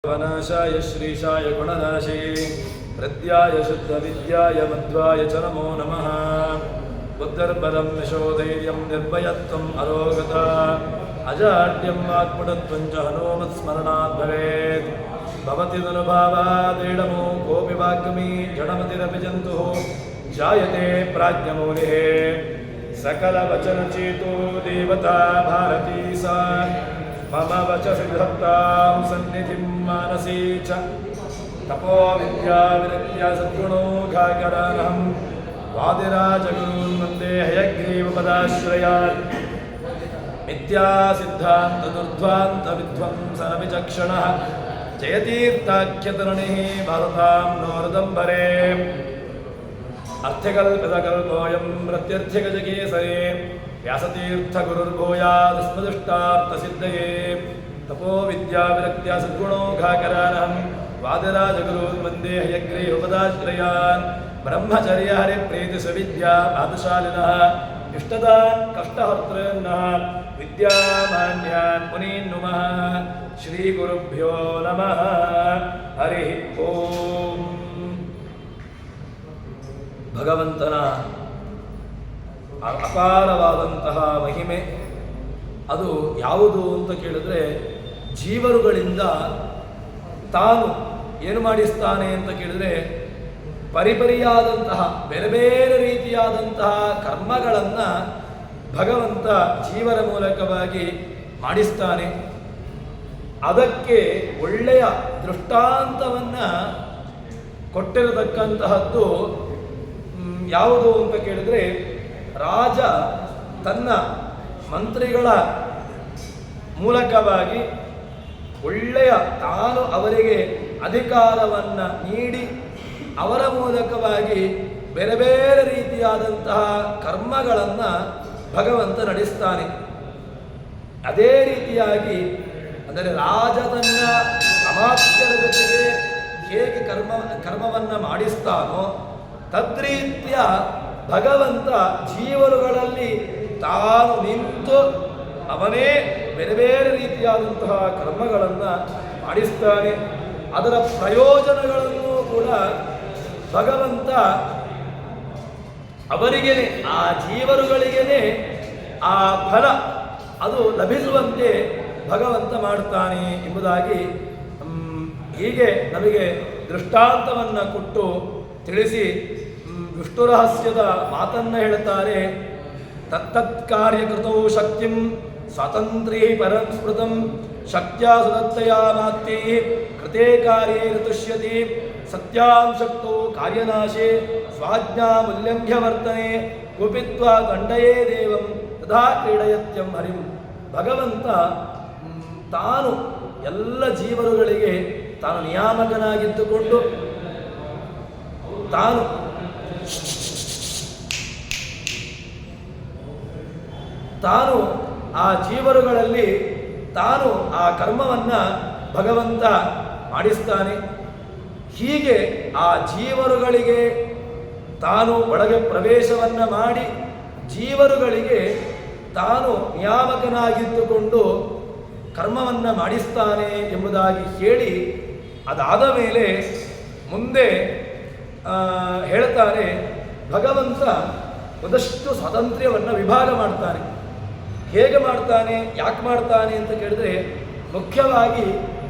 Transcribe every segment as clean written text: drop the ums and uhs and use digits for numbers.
वनाशाय श्रीशाय गुणनाशे हृद्याय शुद्धविद्याय मध्वाय च नमो नमः। बुद्धिर्बलं यशोधैर्यं निर्भयत्वम् अरोगता अजाड्यं वाक्पटुत्वं च हनूमत्स्मरणात् भवेत्। भवति तनुभवादेडमो कोऽपि वाग्मी जडमतिरपि जन्तुः जायते प्राज्ञमौलिः। सकलवचनचेतो देवता भारती सा मम वचसि धत्तां सन्निधिं मानसी च। तपो विद्या विरक्त्या सद्गुणोघाकरानहं वादिराजगुरून् वन्दे हयग्रीवपदाश्रयान्। मिथ्यासिद्धान्तदुर्ध्वान्तविध्वंसनविचक्षणः जयतीर्थाख्यतरणिः भारतां नोर्दम्बरे। अर्थकल्पितकल्पोऽयं प्रत्यर्थ्यगजकेसरे व्यासतीर्थगुरुर्भूयादस्मदुष्टार्थसिद्धये। तपो विद्या विरक्त्या सद्गुणोघाकरानहं वादिराजगुरून् वन्दे हयग्रीवपदाश्रयान्। ब्रह्मचर्य हरिप्रीतिसुविद्या पादशालिनः इष्टदान् कष्टहर्तॄन्नः विद्यामान्यान् मुनीन् नुमः। श्रीगुरुभ्यो नमः। हरिः ओಂ। ಭಗವಂತನ ಅಪಾರವಾದಂತಹ ಮಹಿಮೆ ಅದು ಯಾವುದು ಅಂತ ಕೇಳಿದ್ರೆ, ಜೀವರುಗಳಿಂದ ತಾನು ಏನು ಮಾಡಿಸ್ತಾನೆ ಅಂತ ಕೇಳಿದ್ರೆ, ಪರಿಪರಿಯಾದಂತಹ ಬೇರೆ ಬೇರೆ ರೀತಿಯಾದಂತಹ ಕರ್ಮಗಳನ್ನು ಭಗವಂತ ಜೀವರ ಮೂಲಕವಾಗಿ ಮಾಡಿಸ್ತಾನೆ. ಅದಕ್ಕೆ ಒಳ್ಳೆಯ ದೃಷ್ಟಾಂತವನ್ನು ಕೊಟ್ಟಿರತಕ್ಕಂತಹದ್ದು ಯಾವುದು ಅಂತ ಕೇಳಿದ್ರೆ, ರಾಜ ತನ್ನ ಮಂತ್ರಿಗಳ ಮೂಲಕವಾಗಿ ಒಳ್ಳೆಯ ತಾನು ಅವರಿಗೆ ಅಧಿಕಾರವನ್ನು ನೀಡಿ ಅವರ ಮೂಲಕವಾಗಿ ಬೇರೆ ಬೇರೆ ರೀತಿಯಾದಂತಹ ಕರ್ಮಗಳನ್ನು ಭಗವಂತ ನಡೆಸ್ತಾನೆ. ಅದೇ ರೀತಿಯಾಗಿ ಅಂದರೆ ರಾಜ ತನ್ನ ಅಮಾತ್ಯರ ಜೊತೆಗೆ ಹೇಗೆ ಕರ್ಮವನ್ನು ಮಾಡಿಸ್ತಾನೋ ತದ್ರೀತ್ಯ ಭಗವಂತ ಜೀವರುಗಳಲ್ಲಿ ತಾನು ನಿಂತು ಅವನೇ ಬೇರೆ ಬೇರೆ ರೀತಿಯಾದಂತಹ ಕರ್ಮಗಳನ್ನು ಮಾಡಿಸ್ತಾನೆ. ಅದರ ಪ್ರಯೋಜನಗಳನ್ನು ಕೂಡ ಭಗವಂತ ಅವರಿಗೇನೆ, ಆ ಜೀವರುಗಳಿಗೇನೆ ಆ ಫಲ ಅದು ಲಭಿಸುವಂತೆ ಭಗವಂತ ಮಾಡ್ತಾನೆ ಎಂಬುದಾಗಿ ಹೀಗೆ ನಮಗೆ ದೃಷ್ಟಾಂತವನ್ನು ಕೊಟ್ಟು ತಿಳಿಸಿ ವಿಷ್ಣು ರಹಸ್ಯದ ಮಾತನ್ನು ಹೇಳುತ್ತಾರೆ. ತತ್ತತ್ ಕಾರ್ಯಕೃತೌ ಶಕ್ತಿಂ ಸ್ವಾತಂತ್ರ್ಯೈ ಪರಂ ಸ್ಮೃತಂ ಶಕ್ತ್ಯಾ ಸುದತ್ತಯಾ ಮಾತ್ಯೈ ಕೃತೆ ಕಾರ್ಯೇ ಋತುಷ್ಯತಿ ಸತ್ಯಾಂ ಶಕ್ತೋ ಕಾರ್ಯನಾಶೇ ಸ್ವಾಜ್ಞಾಮೂಲ್ಯಂಘ್ಯ ವರ್ತನೆ ಕುಪಿತ್ವಾ ದಂಡಯೇ ದೇವಂ ತದಾ ಕ್ರೀಡಯತ್ಯಂ ಹರಿಂ. ಭಗವಂತ ತಾನು ಎಲ್ಲ ಜೀವರುಗಳಿಗೆ ತಾನು ನಿಯಾಮಕನಾಗಿದ್ದುಕೊಂಡು ತಾನು ಆ ಜೀವರುಗಳಲ್ಲಿ ತಾನು ಆ ಕರ್ಮವನ್ನು ಭಗವಂತ ಮಾಡಿಸ್ತಾನೆ. ಹೀಗೆ ಆ ಜೀವರುಗಳಿಗೆ ತಾನು ಒಳಗೆ ಪ್ರವೇಶವನ್ನು ಮಾಡಿ ಜೀವರುಗಳಿಗೆ ತಾನು ನಿಯಾಮಕನಾಗಿದ್ದುಕೊಂಡು ಕರ್ಮವನ್ನು ಮಾಡಿಸ್ತಾನೆ ಎಂಬುದಾಗಿ ಹೇಳಿ, ಅದಾದ ಮೇಲೆ ಮುಂದೆ ಹೇಳ್ತಾರೆ, ಭಗವಂತ ಒಂದಷ್ಟು ಸ್ವಾತಂತ್ರ್ಯವನ್ನು ವಿಭಾಗ ಮಾಡ್ತಾನೆ. ಹೇಗೆ ಮಾಡ್ತಾನೆ, ಯಾಕೆ ಮಾಡ್ತಾನೆ ಅಂತ ಕೇಳಿದ್ರೆ, ಮುಖ್ಯವಾಗಿ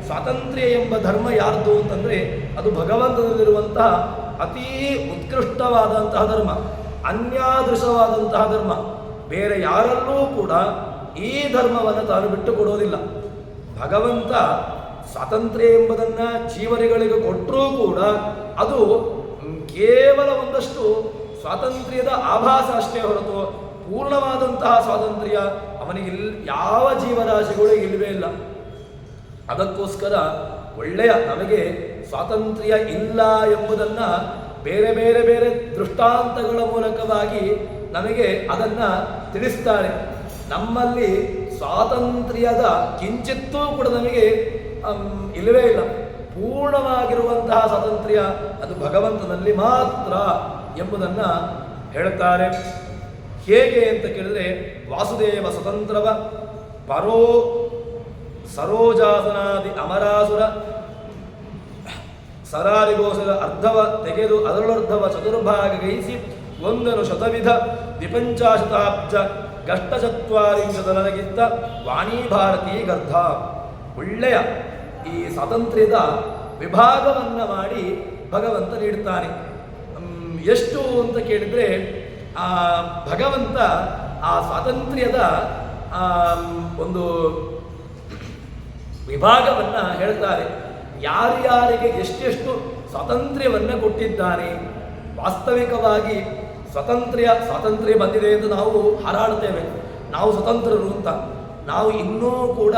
ಸ್ವಾತಂತ್ರ್ಯ ಎಂಬ ಧರ್ಮ ಯಾರ್ದು ಅಂತಂದರೆ ಅದು ಭಗವಂತನಲ್ಲಿರುವಂತಹ ಅತೀ ಉತ್ಕೃಷ್ಟವಾದಂತಹ ಧರ್ಮ, ಅನ್ಯಾದೃಶವಾದಂತಹ ಧರ್ಮ. ಬೇರೆ ಯಾರಲ್ಲೂ ಕೂಡ ಈ ಧರ್ಮವನ್ನು ತಾನು ಬಿಟ್ಟುಕೊಡೋದಿಲ್ಲ. ಭಗವಂತ ಸ್ವಾತಂತ್ರ್ಯ ಎಂಬುದನ್ನು ಜೀವರಿಗಳಿಗೆ ಕೊಟ್ಟರೂ ಕೂಡ ಅದು ಕೇವಲ ಒಂದಷ್ಟು ಸ್ವಾತಂತ್ರ್ಯದ ಆಭಾಸ ಅಷ್ಟೇ ಹೊರತು ಪೂರ್ಣವಾದಂತಹ ಸ್ವಾತಂತ್ರ್ಯ ಅವನಿಗೆ ಯಾವ ಜೀವರಾಶಿಗಳು ಇಲ್ಲವೇ ಇಲ್ಲ. ಅದಕ್ಕೋಸ್ಕರ ಒಳ್ಳೆಯ ನಮಗೆ ಸ್ವಾತಂತ್ರ್ಯ ಇಲ್ಲ ಎಂಬುದನ್ನು ಬೇರೆ ಬೇರೆ ಬೇರೆ ದೃಷ್ಟಾಂತಗಳ ಮೂಲಕವಾಗಿ ನಮಗೆ ಅದನ್ನು ತಿಳಿಸ್ತಾರೆ. ನಮ್ಮಲ್ಲಿ ಸ್ವಾತಂತ್ರ್ಯದ ಕಿಂಚಿತ್ತೂ ಕೂಡ ನಮಗೆ ಇಲ್ಲವೇ ಇಲ್ಲ. ಪೂರ್ಣವಾಗಿರುವಂತಹ ಸ್ವಾತಂತ್ರ್ಯ ಅದು ಭಗವಂತನಲ್ಲಿ ಮಾತ್ರ ಎಂಬುದನ್ನು ಹೇಳುತ್ತಾರೆ. ಹೇಗೆ ಅಂತ ಕೇಳಿದ್ರೆ, ವಾಸುದೇವ ಸ್ವತಂತ್ರವ ಪರೋ ಸರೋಜಾಸನಾದಿ ಅಮರಾಸುರ ಸರಾರಿಗೋಸರ ಅರ್ಧವ ತೆಗೆದು ಅದರೊರ್ಧವ ಚತುರ್ಭಾಗಗೈಸಿ ಒಂದನು ಶತವಿಧ ದ್ವಿಪಂಚಾಶತಾಬ್ಜ ಗಷ್ಟಚತ್ವಾರಿಂಶದನಗಿದ್ದ ವಾಣಿ ಭಾರತೀ ಗರ್ಧ. ಒಳ್ಳೆಯ ಈ ಸ್ವಾತಂತ್ರ್ಯದ ವಿಭಾಗವನ್ನು ಮಾಡಿ ಭಗವಂತ ನೀಡುತ್ತಾನೆ. ಎಷ್ಟು ಅಂತ ಕೇಳಿದರೆ ಆ ಭಗವಂತ ಆ ಸ್ವಾತಂತ್ರ್ಯದ ಒಂದು ವಿಭಾಗವನ್ನು ಹೇಳ್ತಾರೆ. ಯಾರ್ಯಾರಿಗೆ ಎಷ್ಟೆಷ್ಟು ಸ್ವಾತಂತ್ರ್ಯವನ್ನು ಕೊಟ್ಟಿದ್ದಾನೆ. ವಾಸ್ತವಿಕವಾಗಿ ಸ್ವಾತಂತ್ರ್ಯ ಬಂದಿದೆ ಎಂದು ನಾವು ಹಾರಾಡ್ತೇವೆ, ನಾವು ಸ್ವತಂತ್ರರು ಅಂತ. ನಾವು ಇನ್ನೂ ಕೂಡ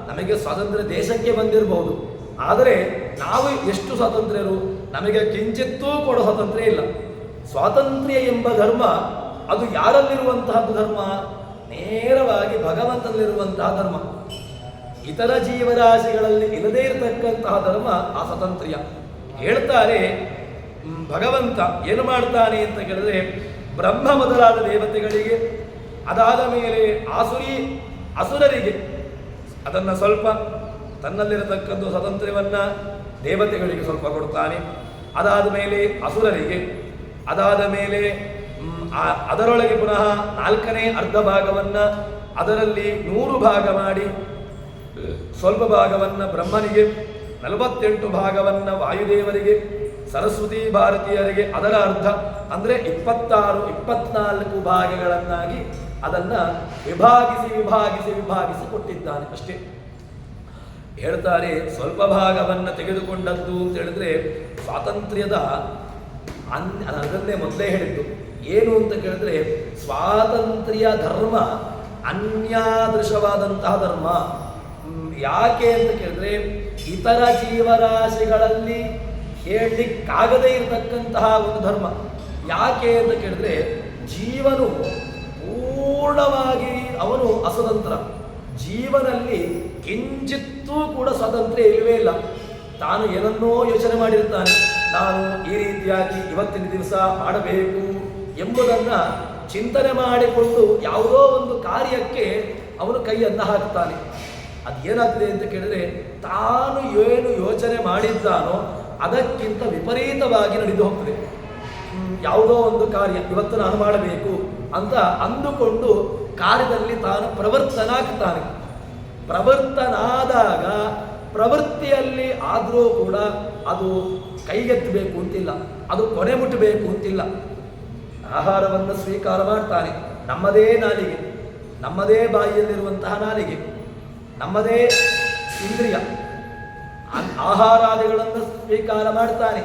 ನಮಗೆ ಸ್ವಾತಂತ್ರ್ಯ ದೇಶಕ್ಕೆ ಬಂದಿರಬಹುದು, ಆದರೆ ನಾವು ಎಷ್ಟು ಸ್ವಾತಂತ್ರ್ಯರು? ನಮಗೆ ಕಿಂಚಿತ್ತೂ ಕೊಡೋ ಸ್ವಾತಂತ್ರ್ಯ ಇಲ್ಲ. ಸ್ವಾತಂತ್ರ್ಯ ಎಂಬ ಧರ್ಮ ಅದು ಯಾರಲ್ಲಿರುವಂತಹದ್ದು ಧರ್ಮ? ನೇರವಾಗಿ ಭಗವಂತನಲ್ಲಿರುವಂತಹ ಧರ್ಮ. ಇತರ ಜೀವರಾಶಿಗಳಲ್ಲಿ ಇಲ್ಲದೇ ಇರತಕ್ಕಂತಹ ಧರ್ಮ ಆ ಸ್ವಾತಂತ್ರ್ಯ. ಹೇಳ್ತಾರೆ ಭಗವಂತ ಏನು ಮಾಡ್ತಾನೆ ಅಂತ ಕೇಳಿದ್ರೆ, ಬ್ರಹ್ಮ ಮೊದಲಾದ ದೇವತೆಗಳಿಗೆ, ಅದಾದ ಮೇಲೆ ಅಸುರರಿಗೆ ಅದನ್ನು ಸ್ವಲ್ಪ ತನ್ನಲ್ಲಿರತಕ್ಕಂಥ ಸ್ವಾತಂತ್ರ್ಯವನ್ನು ದೇವತೆಗಳಿಗೆ ಸ್ವಲ್ಪ ಕೊಡ್ತಾನೆ. ಅದಾದ ಮೇಲೆ ಅಸುರರಿಗೆ, ಅದಾದ ಮೇಲೆ ಅದರೊಳಗೆ ಪುನಃ 4ನೇ ಅರ್ಧ ಭಾಗವನ್ನು ಅದರಲ್ಲಿ 100 ಭಾಗ ಮಾಡಿ ಸ್ವಲ್ಪ ಭಾಗವನ್ನು ಬ್ರಹ್ಮನಿಗೆ, 48 ಭಾಗವನ್ನು ವಾಯುದೇವರಿಗೆ, ಸರಸ್ವತಿ ಭಾರತೀಯರಿಗೆ ಅದರ ಅರ್ಧ ಅಂದರೆ 24 ಭಾಗಗಳನ್ನಾಗಿ ಅದನ್ನು ವಿಭಾಗಿಸಿ ಕೊಟ್ಟಿದ್ದಾನೆ. ಅಷ್ಟೇ ಹೇಳ್ತಾರೆ. ಸ್ವಲ್ಪ ಭಾಗವನ್ನು ತೆಗೆದುಕೊಂಡದ್ದು ಅಂತ ಹೇಳಿದ್ರೆ ಸ್ವಾತಂತ್ರ್ಯದ ಅದನ್ನೇ ಮೊದಲೇ ಹೇಳಿದ್ದು ಏನು ಅಂತ ಕೇಳಿದ್ರೆ, ಸ್ವಾತಂತ್ರ್ಯ ಧರ್ಮ ಅನ್ಯಾದೃಶವಾದಂತಹ ಧರ್ಮ. ಯಾಕೆ ಅಂತ ಕೇಳಿದ್ರೆ, ಇತರ ಜೀವರಾಶಿಗಳಲ್ಲಿ ಹೇಳಲಿಕ್ಕಾಗದೇ ಇರತಕ್ಕಂತಹ ಒಂದು ಧರ್ಮ. ಯಾಕೆ ಅಂತ ಕೇಳಿದ್ರೆ, ಜೀವನು ಪೂರ್ಣವಾಗಿ ಅವನು ಅಸ್ವತಂತ್ರ. ಜೀವನಲ್ಲಿ ಕಿಂಚಿತ್ತೂ ಕೂಡ ಸ್ವಾತಂತ್ರ್ಯ ಇಲ್ಲವೇ ಇಲ್ಲ. ತಾನು ಏನನ್ನೋ ಯೋಚನೆ ಮಾಡಿರ್ತಾನೆ, ನಾನು ಈ ರೀತಿಯಾಗಿ ಇವತ್ತಿನ ದಿವಸ ಮಾಡಬೇಕು ಎಂಬುದನ್ನು ಚಿಂತನೆ ಮಾಡಿಕೊಂಡು ಯಾವುದೋ ಒಂದು ಕಾರ್ಯಕ್ಕೆ ಅವನು ಕೈಯನ್ನು ಹಾಕ್ತಾನೆ. ಅದೇನಾಗ್ತದೆ ಅಂತ ಕೇಳಿದ್ರೆ, ತಾನು ಏನು ಯೋಚನೆ ಮಾಡಿದ್ದಾನೋ ಅದಕ್ಕಿಂತ ವಿಪರೀತವಾಗಿ ನಡೆದು ಹೋಗ್ತದೆ. ಯಾವುದೋ ಒಂದು ಕಾರ್ಯ ಇವತ್ತು ನಾನು ಮಾಡಬೇಕು ಅಂತ ಅಂದುಕೊಂಡು ಕಾರ್ಯದಲ್ಲಿ ತಾನು ಪ್ರವರ್ತನಾಗ್ತಾನೆ. ಪ್ರವರ್ತನಾದಾಗ ಪ್ರವೃತ್ತಿಯಲ್ಲಿ ಆದರೂ ಕೂಡ ಅದು ಕೈಗೆತ್ತಬೇಕು ಅಂತಿಲ್ಲ, ಅದು ಕೊನೆ ಮುಟ್ಟಬೇಕು ಅಂತಿಲ್ಲ. ಆಹಾರವನ್ನು ಸ್ವೀಕಾರ ಮಾಡ್ತಾನೆ. ನಮ್ಮದೇ ನಾಲಿಗೆ, ನಮ್ಮದೇ ಬಾಯಿಯಲ್ಲಿರುವಂತಹ ನಾಲಿಗೆ, ನಮ್ಮದೇ ಇಂದ್ರಿಯ ಆಹಾರಾದಿಗಳನ್ನು ಸ್ವೀಕಾರ ಮಾಡ್ತಾನೆ.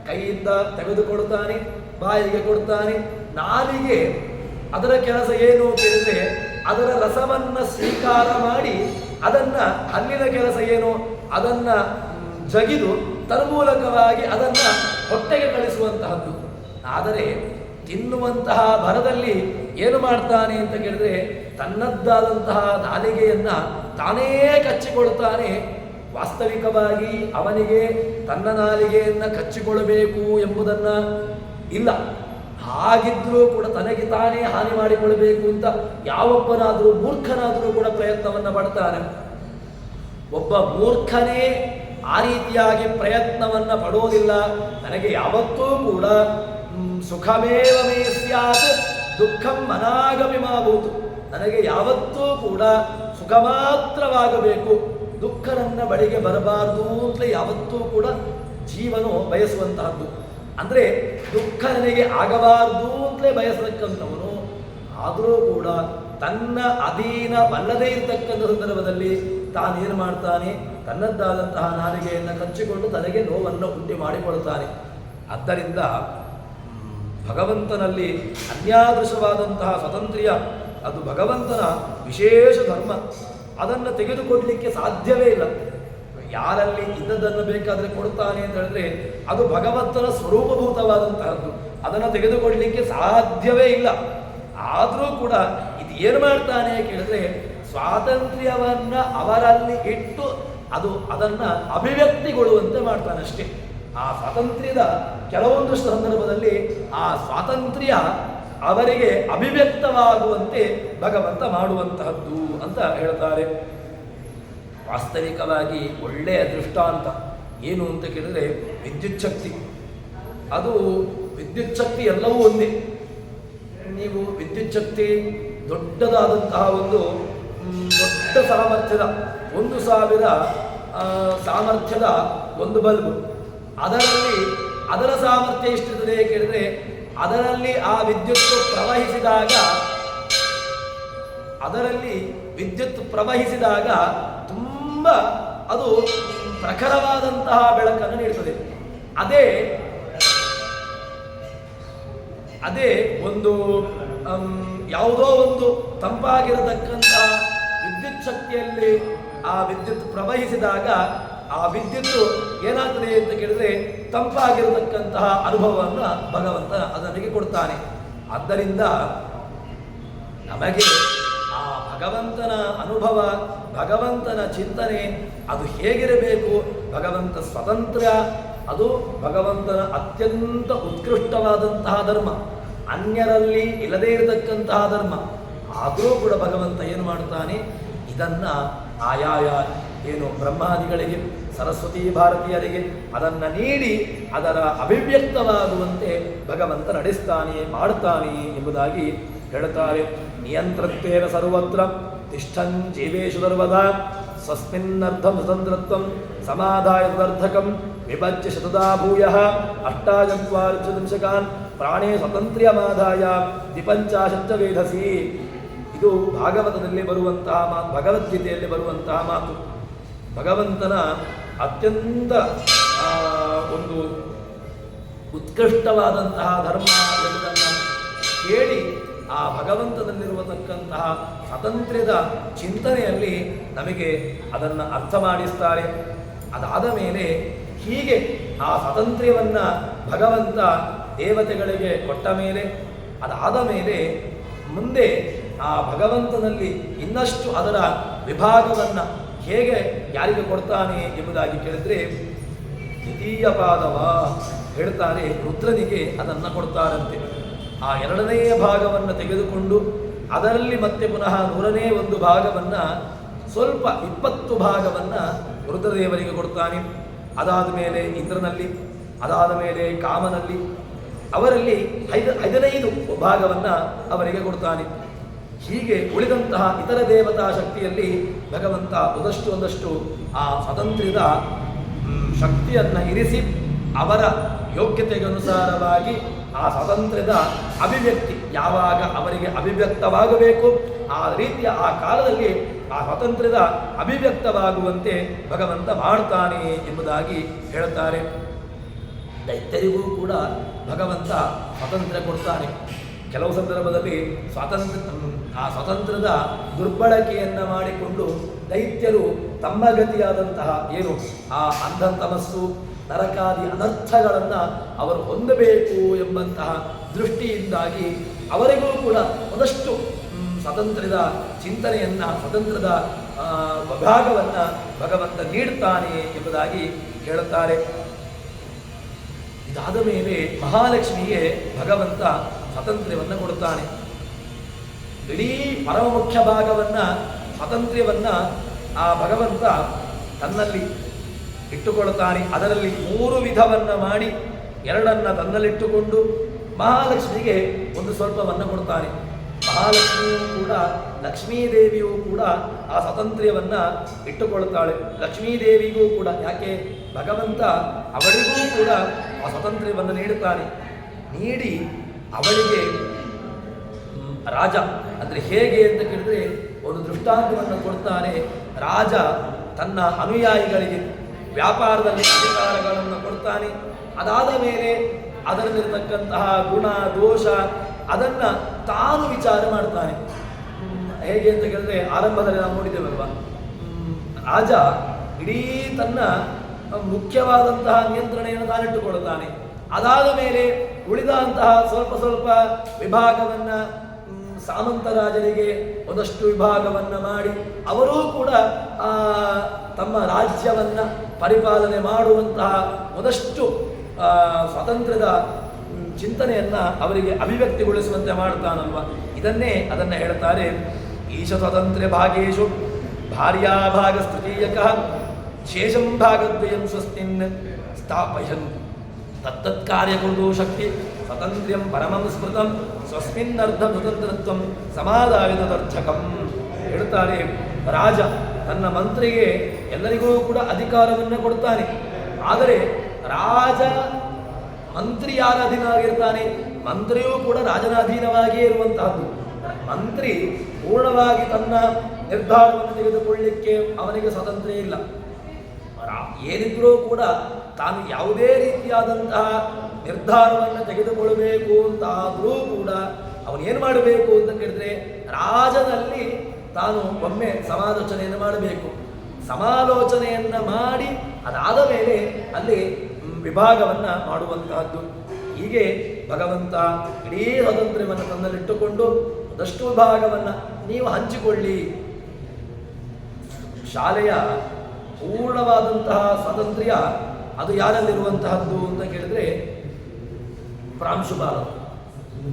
ಕೈಯಿಂದ ತೆಗೆದುಕೊಡ್ತಾನೆ, ಬಾಯಿಗೆ ಕೊಡ್ತಾನೆ. ನಾಲಿಗೆ ಅದರ ಕೆಲಸ ಏನು ಕೇಳಿದ್ರೆ, ಅದರ ರಸವನ್ನು ಸ್ವೀಕಾರ ಮಾಡಿ ಅದನ್ನು, ಹಲ್ಲಿನ ಕೆಲಸ ಏನು, ಅದನ್ನು ಜಗಿದು ತನ್ಮೂಲಕವಾಗಿ ಅದನ್ನು ಹೊಟ್ಟೆಗೆ ಕಳಿಸುವಂತಹದ್ದು. ಆದರೆ ತಿನ್ನುವಂತಹ ಭರದಲ್ಲಿ ಏನು ಮಾಡ್ತಾನೆ ಅಂತ ಕೇಳಿದ್ರೆ, ತನ್ನದ್ದಾದಂತಹ ನಾಲಿಗೆಯನ್ನು ತಾನೇ ಕಚ್ಚಿಕೊಳ್ತಾನೆ. ವಾಸ್ತವಿಕವಾಗಿ ಅವನಿಗೆ ತನ್ನ ನಾಲಿಗೆಯನ್ನು ಕಚ್ಚಿಕೊಳ್ಳಬೇಕು ಎಂಬುದನ್ನು ಇಲ್ಲ. ಹಾಗಿದ್ರೂ ಕೂಡ ತನಗೆ ತಾನೇ ಹಾನಿ ಮಾಡಿಕೊಳ್ಳಬೇಕು ಅಂತ ಯಾವೊಬ್ಬನಾದರೂ ಮೂರ್ಖನಾದರೂ ಕೂಡ ಪ್ರಯತ್ನವನ್ನು ಪಡ್ತಾನೆ. ಒಬ್ಬ ಮೂರ್ಖನೇ ಆ ರೀತಿಯಾಗಿ ಪ್ರಯತ್ನವನ್ನು ಪಡೋದಿಲ್ಲ. ನನಗೆ ಯಾವತ್ತೂ ಕೂಡ ಸುಖಮೇವ ಮೇ ಸ್ಯಾತ್ ದುಃಖಂ ಅನಾಗಮಿಮಾಭೂತು. ನನಗೆ ಯಾವತ್ತೂ ಕೂಡ ಸುಖ ಮಾತ್ರವಾಗಬೇಕು, ದುಃಖ ನನ್ನ ಬಳಿಗೆ ಬರಬಾರದು ಅಂತಲೇ ಯಾವತ್ತೂ ಕೂಡ ಜೀವನು ಬಯಸುವಂತಹದ್ದು. ಅಂದರೆ ದುಃಖ ನನಗೆ ಆಗಬಾರದು ಅಂತಲೇ ಬಯಸತಕ್ಕಂಥವನು. ಆದರೂ ಕೂಡ ತನ್ನ ಅಧೀನವಲ್ಲದೇ ಇರತಕ್ಕಂಥ ಸಂದರ್ಭದಲ್ಲಿ ತಾನೇನು ಮಾಡ್ತಾನೆ, ತನ್ನದ್ದಾದಂತಹ ನಾಲಿಗೆಯನ್ನು ಕಚ್ಚಿಕೊಂಡು ತನಗೆ ನೋವನ್ನು ಉಂಟು ಮಾಡಿಕೊಳ್ತಾನೆ. ಆದ್ದರಿಂದ ಭಗವಂತನಲ್ಲಿ ಅನ್ಯಾದೃಶವಾದಂತಹ ಸ್ವಾತಂತ್ರ್ಯ ಅದು ಭಗವಂತನ ವಿಶೇಷ ಧರ್ಮ. ಅದನ್ನು ತೆಗೆದುಕೊಡ್ಲಿಕ್ಕೆ ಸಾಧ್ಯವೇ ಇಲ್ಲ. ಯಾರಲ್ಲಿ ಇದ್ದದನ್ನು ಬೇಕಾದರೆ ಕೊಡ್ತಾನೆ ಅಂತ ಹೇಳಿದ್ರೆ ಅದು ಭಗವಂತನ ಸ್ವರೂಪಭೂತವಾದಂತಹದ್ದು. ಅದನ್ನು ತೆಗೆದುಕೊಡ್ಲಿಕ್ಕೆ ಸಾಧ್ಯವೇ ಇಲ್ಲ. ಆದರೂ ಕೂಡ ಇದು ಏನು ಮಾಡ್ತಾನೆ ಕೇಳಿದ್ರೆ, ಸ್ವಾತಂತ್ರ್ಯವನ್ನು ಅವರಲ್ಲಿ ಇಟ್ಟು ಅದನ್ನು ಅಭಿವ್ಯಕ್ತಿಗೊಳ್ಳುವಂತೆ ಮಾಡ್ತಾನೆ ಅಷ್ಟೇ. ಆ ಸ್ವಾತಂತ್ರ್ಯದ ಕೆಲವೊಂದಷ್ಟು ಸಂದರ್ಭದಲ್ಲಿ ಆ ಸ್ವಾತಂತ್ರ್ಯ ಅವರಿಗೆ ಅಭಿವ್ಯಕ್ತವಾಗುವಂತೆ ಭಗವಂತ ಮಾಡುವಂತಹದ್ದು ಅಂತ ಹೇಳ್ತಾರೆ. ವಾಸ್ತವಿಕವಾಗಿ ಒಳ್ಳೆಯ ದೃಷ್ಟಾಂತ ಏನು ಅಂತ ಕೇಳಿದರೆ ವಿದ್ಯುತ್ ಶಕ್ತಿ. ಅದು ವಿದ್ಯುತ್ ಶಕ್ತಿ ಎಲ್ಲವೂ ಒಂದೇ. ನೀವು ವಿದ್ಯುತ್ ಶಕ್ತಿ ದೊಡ್ಡದಾದಂತಹ ಒಂದು ದೊಡ್ಡ ಸಾಮರ್ಥ್ಯದ 1000 ಸಾಮರ್ಥ್ಯದ ಒಂದು ಬಲ್ಬ್, ಅದರ ಸಾಮರ್ಥ್ಯ ಎಷ್ಟಿರ್ತದೆ ಕೇಳಿದ್ರೆ ಅದರಲ್ಲಿ ಆ ವಿದ್ಯುತ್ ಪ್ರವಹಿಸಿದಾಗ ತುಂಬ ಅದು ಪ್ರಖರವಾದಂತಹ ಬೆಳಕನ್ನು ನೀಡುತ್ತದೆ. ಅದೇ ಒಂದು ಯಾವುದೋ ಒಂದು ತಂಪಾಗಿರತಕ್ಕಂತಹ ವಿದ್ಯುತ್ ಶಕ್ತಿಯಲ್ಲಿ ಆ ವಿದ್ಯುತ್ ಪ್ರವಹಿಸಿದಾಗ ಆ ವಿದ್ಯುತ್ತು ಏನಾಗ್ತದೆ ಅಂತ ಕೇಳಿದ್ರೆ ತಂಪಾಗಿರತಕ್ಕಂತಹ ಅನುಭವವನ್ನು ಭಗವಂತ ಅದನಿಗೆ ಕೊಡ್ತಾನೆ. ಆದ್ದರಿಂದ ನಮಗೆ ಆ ಭಗವಂತನ ಅನುಭವ, ಭಗವಂತನ ಚಿಂತನೆ ಅದು ಹೇಗಿರಬೇಕು, ಭಗವಂತ ಸ್ವತಂತ್ರ, ಅದು ಭಗವಂತನ ಅತ್ಯಂತ ಉತ್ಕೃಷ್ಟವಾದಂತಹ ಧರ್ಮ, ಅನ್ಯರಲ್ಲಿ ಇಲ್ಲದೇ ಇರತಕ್ಕಂತಹ ಧರ್ಮ. ಆದರೂ ಕೂಡ ಭಗವಂತ ಏನು ಮಾಡ್ತಾನೆ, ಇದನ್ನು ಆಯಾಯ ಏನು ಬ್ರಹ್ಮಾದಿಗಳಿಗೆ, ಸರಸ್ವತಿ ಭಾರತೀಯರಿಗೆ ಅದನ್ನು ನೀಡಿ ಅದರ ಅಭಿವ್ಯಕ್ತವಾಗುವಂತೆ ಭಗವಂತ ನಡೆಸ್ತಾನೆ, ಮಾಡ್ತಾನೆ ಎಂಬುದಾಗಿ ಹೇಳ್ತಾರೆ. ನಿಯಂತ್ರತ್ವೇನ ಸರ್ವತ್ರ ತಿಷ್ಠನ್ ಜೀವೇಶು ಸರ್ವದಾ ಸ್ವಸ್ಮಿನ್ನರ್ಥಂ ಸ್ವತಂತ್ರತ್ವಂ ಸಮಾಧಾಯ ತದರ್ಥಕಂ ವಿಭಜ್ಯ ಶತದಾ ಭೂಯಃ ಅಷ್ಟಾಚತ್ವಾರಿಂಶಕಾನ್ ಪ್ರಾಣೇ ಸ್ವತಂತ್ರ್ಯಮಾದಾಯ ದ್ವಿಪಂಚಾಶಚ್ಚ ವೇಧಸಿ. ಇದು ಭಾಗವತದಲ್ಲಿ ಬರುವಂತಹ ಮಾತು, ಭಗವದ್ಗೀತೆಯಲ್ಲಿ ಬರುವಂತಹ ಮಾತು. ಭಗವಂತನ ಅತ್ಯಂತ ಒಂದು ಉತ್ಕೃಷ್ಟವಾದಂತಹ ಧರ್ಮ ಎಂಬುದನ್ನು ಕೇಳಿ ಆ ಭಗವಂತನಲ್ಲಿರುವತಕ್ಕಂತಹ ಸ್ವಾತಂತ್ರ್ಯದ ಚಿಂತನೆಯಲ್ಲಿ ನಮಗೆ ಅದನ್ನು ಅರ್ಥ ಮಾಡಿಸ್ತಾರೆ. ಅದಾದ ಮೇಲೆ ಹೀಗೆ ಆ ಸ್ವಾತಂತ್ರ್ಯವನ್ನು ಭಗವಂತ ದೇವತೆಗಳಿಗೆ ಕೊಟ್ಟ ಮೇಲೆ, ಅದಾದ ಮೇಲೆ ಮುಂದೆ ಆ ಭಗವಂತನಲ್ಲಿ ಇನ್ನಷ್ಟು ಅದರ ವಿಭಾಗವನ್ನು ಹೇಗೆ ಯಾರಿಗೆ ಕೊಡ್ತಾನೆ ಎಂಬುದಾಗಿ ಕೇಳಿದ್ರೆ ದ್ವಿತೀಯ ಪಾದವ ಹೇಳ್ತಾರೆ, ರುದ್ರನಿಗೆ ಅದನ್ನು ಕೊಡ್ತಾರಂತೆ. ಆ 2ನೇ ಭಾಗವನ್ನು ತೆಗೆದುಕೊಂಡು ಅದರಲ್ಲಿ ಮತ್ತೆ ಪುನಃ 100ನೇ ಒಂದು ಭಾಗವನ್ನು, ಸ್ವಲ್ಪ 20 ಭಾಗವನ್ನು ರುದ್ರದೇವರಿಗೆ ಕೊಡ್ತಾನೆ. ಅದಾದ ಮೇಲೆ ಇಂದ್ರನಲ್ಲಿ, ಅದಾದ ಮೇಲೆ ಕಾಮನಲ್ಲಿ, ಅವರಲ್ಲಿ 15 ಭಾಗವನ್ನು ಅವರಿಗೆ ಕೊಡ್ತಾನೆ. ಹೀಗೆ ಉಳಿದಂತಹ ಇತರ ದೇವತಾ ಶಕ್ತಿಯಲ್ಲಿ ಭಗವಂತ ಒಂದಷ್ಟು ಆ ಸ್ವಾತಂತ್ರ್ಯದ ಶಕ್ತಿಯನ್ನು ಇರಿಸಿ ಅವರ ಯೋಗ್ಯತೆಗನುಸಾರವಾಗಿ ಆ ಸ್ವಾತಂತ್ರ್ಯದ ಅಭಿವ್ಯಕ್ತಿ ಯಾವಾಗ ಅವರಿಗೆ ಅಭಿವ್ಯಕ್ತವಾಗಬೇಕು ಆ ರೀತಿಯ ಆ ಕಾಲದಲ್ಲಿ ಆ ಸ್ವಾತಂತ್ರ್ಯದ ಅಭಿವ್ಯಕ್ತವಾಗುವಂತೆ ಭಗವಂತ ಮಾಡ್ತಾನೆ ಎಂಬುದಾಗಿ ಹೇಳ್ತಾರೆ. ದೈತ್ಯರಿಗೂ ಕೂಡ ಭಗವಂತ ಸ್ವಾತಂತ್ರ್ಯ ಕೊಡ್ತಾನೆ. ಕೆಲವು ಸಂದರ್ಭದಲ್ಲಿ ಆ ಸ್ವಾತಂತ್ರ್ಯದ ದುರ್ಬಳಕೆಯನ್ನು ಮಾಡಿಕೊಂಡು ದೈತ್ಯರು ತಮ್ಮ ಗತಿಯಾದಂತಹ ಏನು ಆ ಅಂಧತಮಸ್ಸು ನರಕಾದಿ ಅನರ್ಥಗಳನ್ನು ಅವರು ಹೊಂದಬೇಕು ಎಂಬಂತಹ ದೃಷ್ಟಿಯಿಂದಾಗಿ ಅವರಿಗೂ ಕೂಡ ಒಂದಷ್ಟು ಸ್ವಾತಂತ್ರ್ಯದ ಚಿಂತನೆಯನ್ನು, ಸ್ವಾತಂತ್ರ್ಯದ ವಿಭಾಗವನ್ನು ಭಗವಂತ ನೀಡ್ತಾನೆ ಎಂಬುದಾಗಿ ಹೇಳುತ್ತಾರೆ. ಇದಾದ ಮೇಲೆ ಮಹಾಲಕ್ಷ್ಮಿಗೆ ಭಗವಂತ ಸ್ವಾತಂತ್ರ್ಯವನ್ನು ಕೊಡುತ್ತಾನೆ. ಇಡೀ ಪರಮ ಮುಖ್ಯ ಭಾಗವನ್ನು, ಸ್ವಾತಂತ್ರ್ಯವನ್ನು ಆ ಭಗವಂತ ತನ್ನಲ್ಲಿ ಇಟ್ಟುಕೊಳ್ಳುತ್ತಾನೆ. ಅದರಲ್ಲಿ 3 ವಿಧವನ್ನು ಮಾಡಿ 2 ತನ್ನಲ್ಲಿಟ್ಟುಕೊಂಡು ಮಹಾಲಕ್ಷ್ಮಿಗೆ ಒಂದು ಸ್ವಲ್ಪವನ್ನು ಕೊಡ್ತಾನೆ. ಮಹಾಲಕ್ಷ್ಮಿಯೂ ಕೂಡ, ಲಕ್ಷ್ಮೀದೇವಿಯೂ ಕೂಡ ಆ ಸ್ವಾತಂತ್ರ್ಯವನ್ನು ಇಟ್ಟುಕೊಳ್ಳುತ್ತಾಳೆ. ಲಕ್ಷ್ಮೀದೇವಿಗೂ ಕೂಡ, ಯಾಕೆ ಭಗವಂತ ಅವಳಿಗೂ ಕೂಡ ಆ ಸ್ವಾತಂತ್ರ್ಯವನ್ನು ನೀಡುತ್ತಾನೆ. ನೀಡಿ ಅವಳಿಗೆ ರಾಜ ಅಂದರೆ ಹೇಗೆ ಅಂತ ಕೇಳಿದ್ರೆ ಒಂದು ದೃಷ್ಟಾಂತವನ್ನು ಕೊಡ್ತಾನೆ. ರಾಜ ತನ್ನ ಅನುಯಾಯಿಗಳಿಗೆ ವ್ಯಾಪಾರದಲ್ಲಿ ಅಧಿಕಾರಗಳನ್ನು ಕೊಡ್ತಾನೆ. ಅದಾದ ಮೇಲೆ ಅದರಲ್ಲಿರ್ತಕ್ಕಂತಹ ಗುಣ ದೋಷ ಅದನ್ನು ತಾನು ವಿಚಾರ ಮಾಡ್ತಾನೆ. ಹೇಗೆ ಅಂತ ಕೇಳಿದ್ರೆ ಆರಂಭದಲ್ಲಿ ನಾವು ನೋಡಿದ್ದೇವಲ್ವ, ರಾಜ ಇಡೀ ತನ್ನ ಮುಖ್ಯವಾದಂತಹ ನಿಯಂತ್ರಣೆಯನ್ನು ತಾನಿಟ್ಟುಕೊಳ್ಳುತ್ತಾನೆ. ಅದಾದ ಮೇಲೆ ಉಳಿದಂತಹ ಸ್ವಲ್ಪ ವಿಭಾಗವನ್ನು ಸಾಮಂತ ರಾಜರಿಗೆ ಒಂದಷ್ಟು ವಿಭಾಗವನ್ನು ಮಾಡಿ ಅವರೂ ಕೂಡ ತಮ್ಮ ರಾಜ್ಯವನ್ನು ಪರಿಪಾಲನೆ ಮಾಡುವಂತಹ ಒಂದಷ್ಟು ಸ್ವಾತಂತ್ರ್ಯದ ಚಿಂತನೆಯನ್ನು ಅವರಿಗೆ ಅಭಿವ್ಯಕ್ತಿಗೊಳಿಸುವಂತೆ ಮಾಡ್ತಾನಲ್ವ. ಅದನ್ನು ಹೇಳ್ತಾರೆ. ಈಶ ಸ್ವಾತಂತ್ರ್ಯ ಭಾಗೇಶು ಭಾರ್ಯಾಭಾಗ ತೃತೀಯಕ ಶೇಷಂ ಭಾಗದ್ವಯಂ ಸ್ವಸ್ತಿನ್ ಸ್ಥಾಪಯನ್ ತತ್ತತ್ಕಾರ್ಯಕೃತೋ ಶಕ್ತಿ ಸ್ವತಂತ್ರ್ಯಂ ಪರಮಂ ಸ್ಮೃತಂ ಸ್ವಸ್ಮಿನ್ನರ್ಧ ಸ್ವತಂತ್ರತ್ವಂ ಸಮಾದಾಯ ತದರ್ಥಕಂ. ಹೇಳ್ತಾರೆ, ರಾಜ ತನ್ನ ಮಂತ್ರಿಗೆ ಎಲ್ಲರಿಗೂ ಕೂಡ ಅಧಿಕಾರವನ್ನು ಕೊಡ್ತಾನೆ. ಆದರೆ ರಾಜ ಮಂತ್ರಿ ಯಾರ ಅಧೀನ ಆಗಿರ್ತಾನೆ? ಮಂತ್ರಿಯೂ ಕೂಡ ರಾಜನ ಅಧೀನವಾಗಿಯೇ ಇರುವಂತಹದ್ದು. ಮಂತ್ರಿ ಪೂರ್ಣವಾಗಿ ತನ್ನ ನಿರ್ಧಾರವನ್ನು ತೆಗೆದುಕೊಳ್ಳಲಿಕ್ಕೆ ಅವನಿಗೆ ಸ್ವಾತಂತ್ರ್ಯ ಇಲ್ಲ. ಏನಿದ್ರೂ ಕೂಡ ತಾನು ಯಾವುದೇ ರೀತಿಯಾದಂತಹ ನಿರ್ಧಾರವನ್ನು ತೆಗೆದುಕೊಳ್ಳಬೇಕು ಅಂತಾದರೂ ಕೂಡ ಅವನೇನು ಮಾಡಬೇಕು ಅಂತ ಕೇಳಿದ್ರೆ, ರಾಜನಲ್ಲಿ ತಾನು ಒಮ್ಮೆ ಸಮಾಲೋಚನೆಯನ್ನು ಮಾಡಬೇಕು. ಸಮಾಲೋಚನೆಯನ್ನು ಮಾಡಿ ಅದಾದ ಮೇಲೆ ಅಲ್ಲಿ ವಿಭಾಗವನ್ನು ಮಾಡುವಂತಹದ್ದು. ಹೀಗೆ ಭಗವಂತ ಇಡೀ ಸ್ವಾತಂತ್ರ್ಯವನ್ನು ತನ್ನಲ್ಲಿಟ್ಟುಕೊಂಡು ಅದಷ್ಟು ವಿಭಾಗವನ್ನು ನೀವು ಹಂಚಿಕೊಳ್ಳಿ. ಶಾಲೆಯ ಪೂರ್ಣವಾದಂತಹ ಸ್ವಾತಂತ್ರ್ಯ ಅದು ಯಾರಲ್ಲಿರುವಂತಹದ್ದು ಅಂತ ಕೇಳಿದ್ರೆ, ಪ್ರಾಂಶುಪಾಲರು,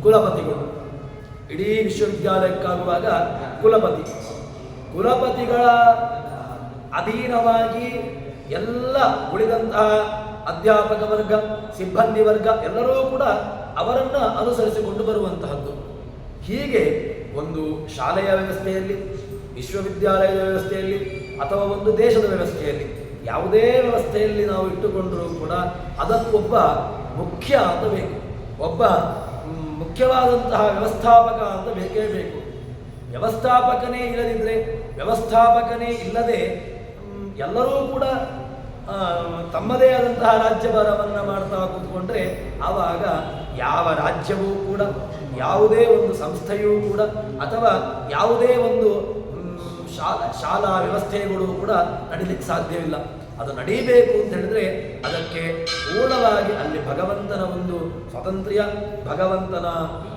ಕುಲಪತಿಗಳು. ಇಡೀ ವಿಶ್ವವಿದ್ಯಾಲಯಕ್ಕಾಗುವಾಗ ಕುಲಪತಿಗಳ ಅಧೀನವಾಗಿ ಎಲ್ಲ ಉಳಿದಂತಹ ಅಧ್ಯಾಪಕ ವರ್ಗ, ಸಿಬ್ಬಂದಿ ವರ್ಗ ಎಲ್ಲರೂ ಕೂಡ ಅವರನ್ನು ಅನುಸರಿಸಿಕೊಂಡು ಬರುವಂತಹದ್ದು. ಹೀಗೆ ಒಂದು ಶಾಲೆಯ ವ್ಯವಸ್ಥೆಯಲ್ಲಿ, ವಿಶ್ವವಿದ್ಯಾಲಯದ ವ್ಯವಸ್ಥೆಯಲ್ಲಿ ಅಥವಾ ಒಂದು ದೇಶದ ವ್ಯವಸ್ಥೆಯಲ್ಲಿ, ಯಾವುದೇ ವ್ಯವಸ್ಥೆಯಲ್ಲಿ ನಾವು ಇಟ್ಟುಕೊಂಡರೂ ಕೂಡ ಅದಕ್ಕೊಬ್ಬ ಮುಖ್ಯ ಅಂತ ಬೇಕು, ಒಬ್ಬ ಮುಖ್ಯವಾದಂತಹ ವ್ಯವಸ್ಥಾಪಕ ಅಂತ ಬೇಕೇ ಬೇಕು. ವ್ಯವಸ್ಥಾಪಕನೇ ಇಲ್ಲದಿದ್ದರೆ, ವ್ಯವಸ್ಥಾಪಕನೇ ಇಲ್ಲದೆ ಎಲ್ಲರೂ ಕೂಡ ತಮ್ಮದೇ ಆದಂತಹ ರಾಜ್ಯಭಾರವನ್ನು ಮಾಡ್ತಾ ಕೂತ್ಕೊಂಡ್ರೆ ಆವಾಗ ಯಾವ ರಾಜ್ಯವೂ ಕೂಡ, ಯಾವುದೇ ಒಂದು ಸಂಸ್ಥೆಯೂ ಕೂಡ ಅಥವಾ ಯಾವುದೇ ಒಂದು ಶಾಲಾ ವ್ಯವಸ್ಥೆಗಳು ಕೂಡ ನಡೀಲಿಕ್ಕೆ ಸಾಧ್ಯವಿಲ್ಲ. ಅದು ನಡೀಬೇಕು ಅಂತ ಹೇಳಿದ್ರೆ ಅದಕ್ಕೆ ಪೂರ್ಣವಾಗಿ ಅಲ್ಲಿ ಭಗವಂತನ ಒಂದು ಸ್ವಾತಂತ್ರ್ಯ, ಭಗವಂತನ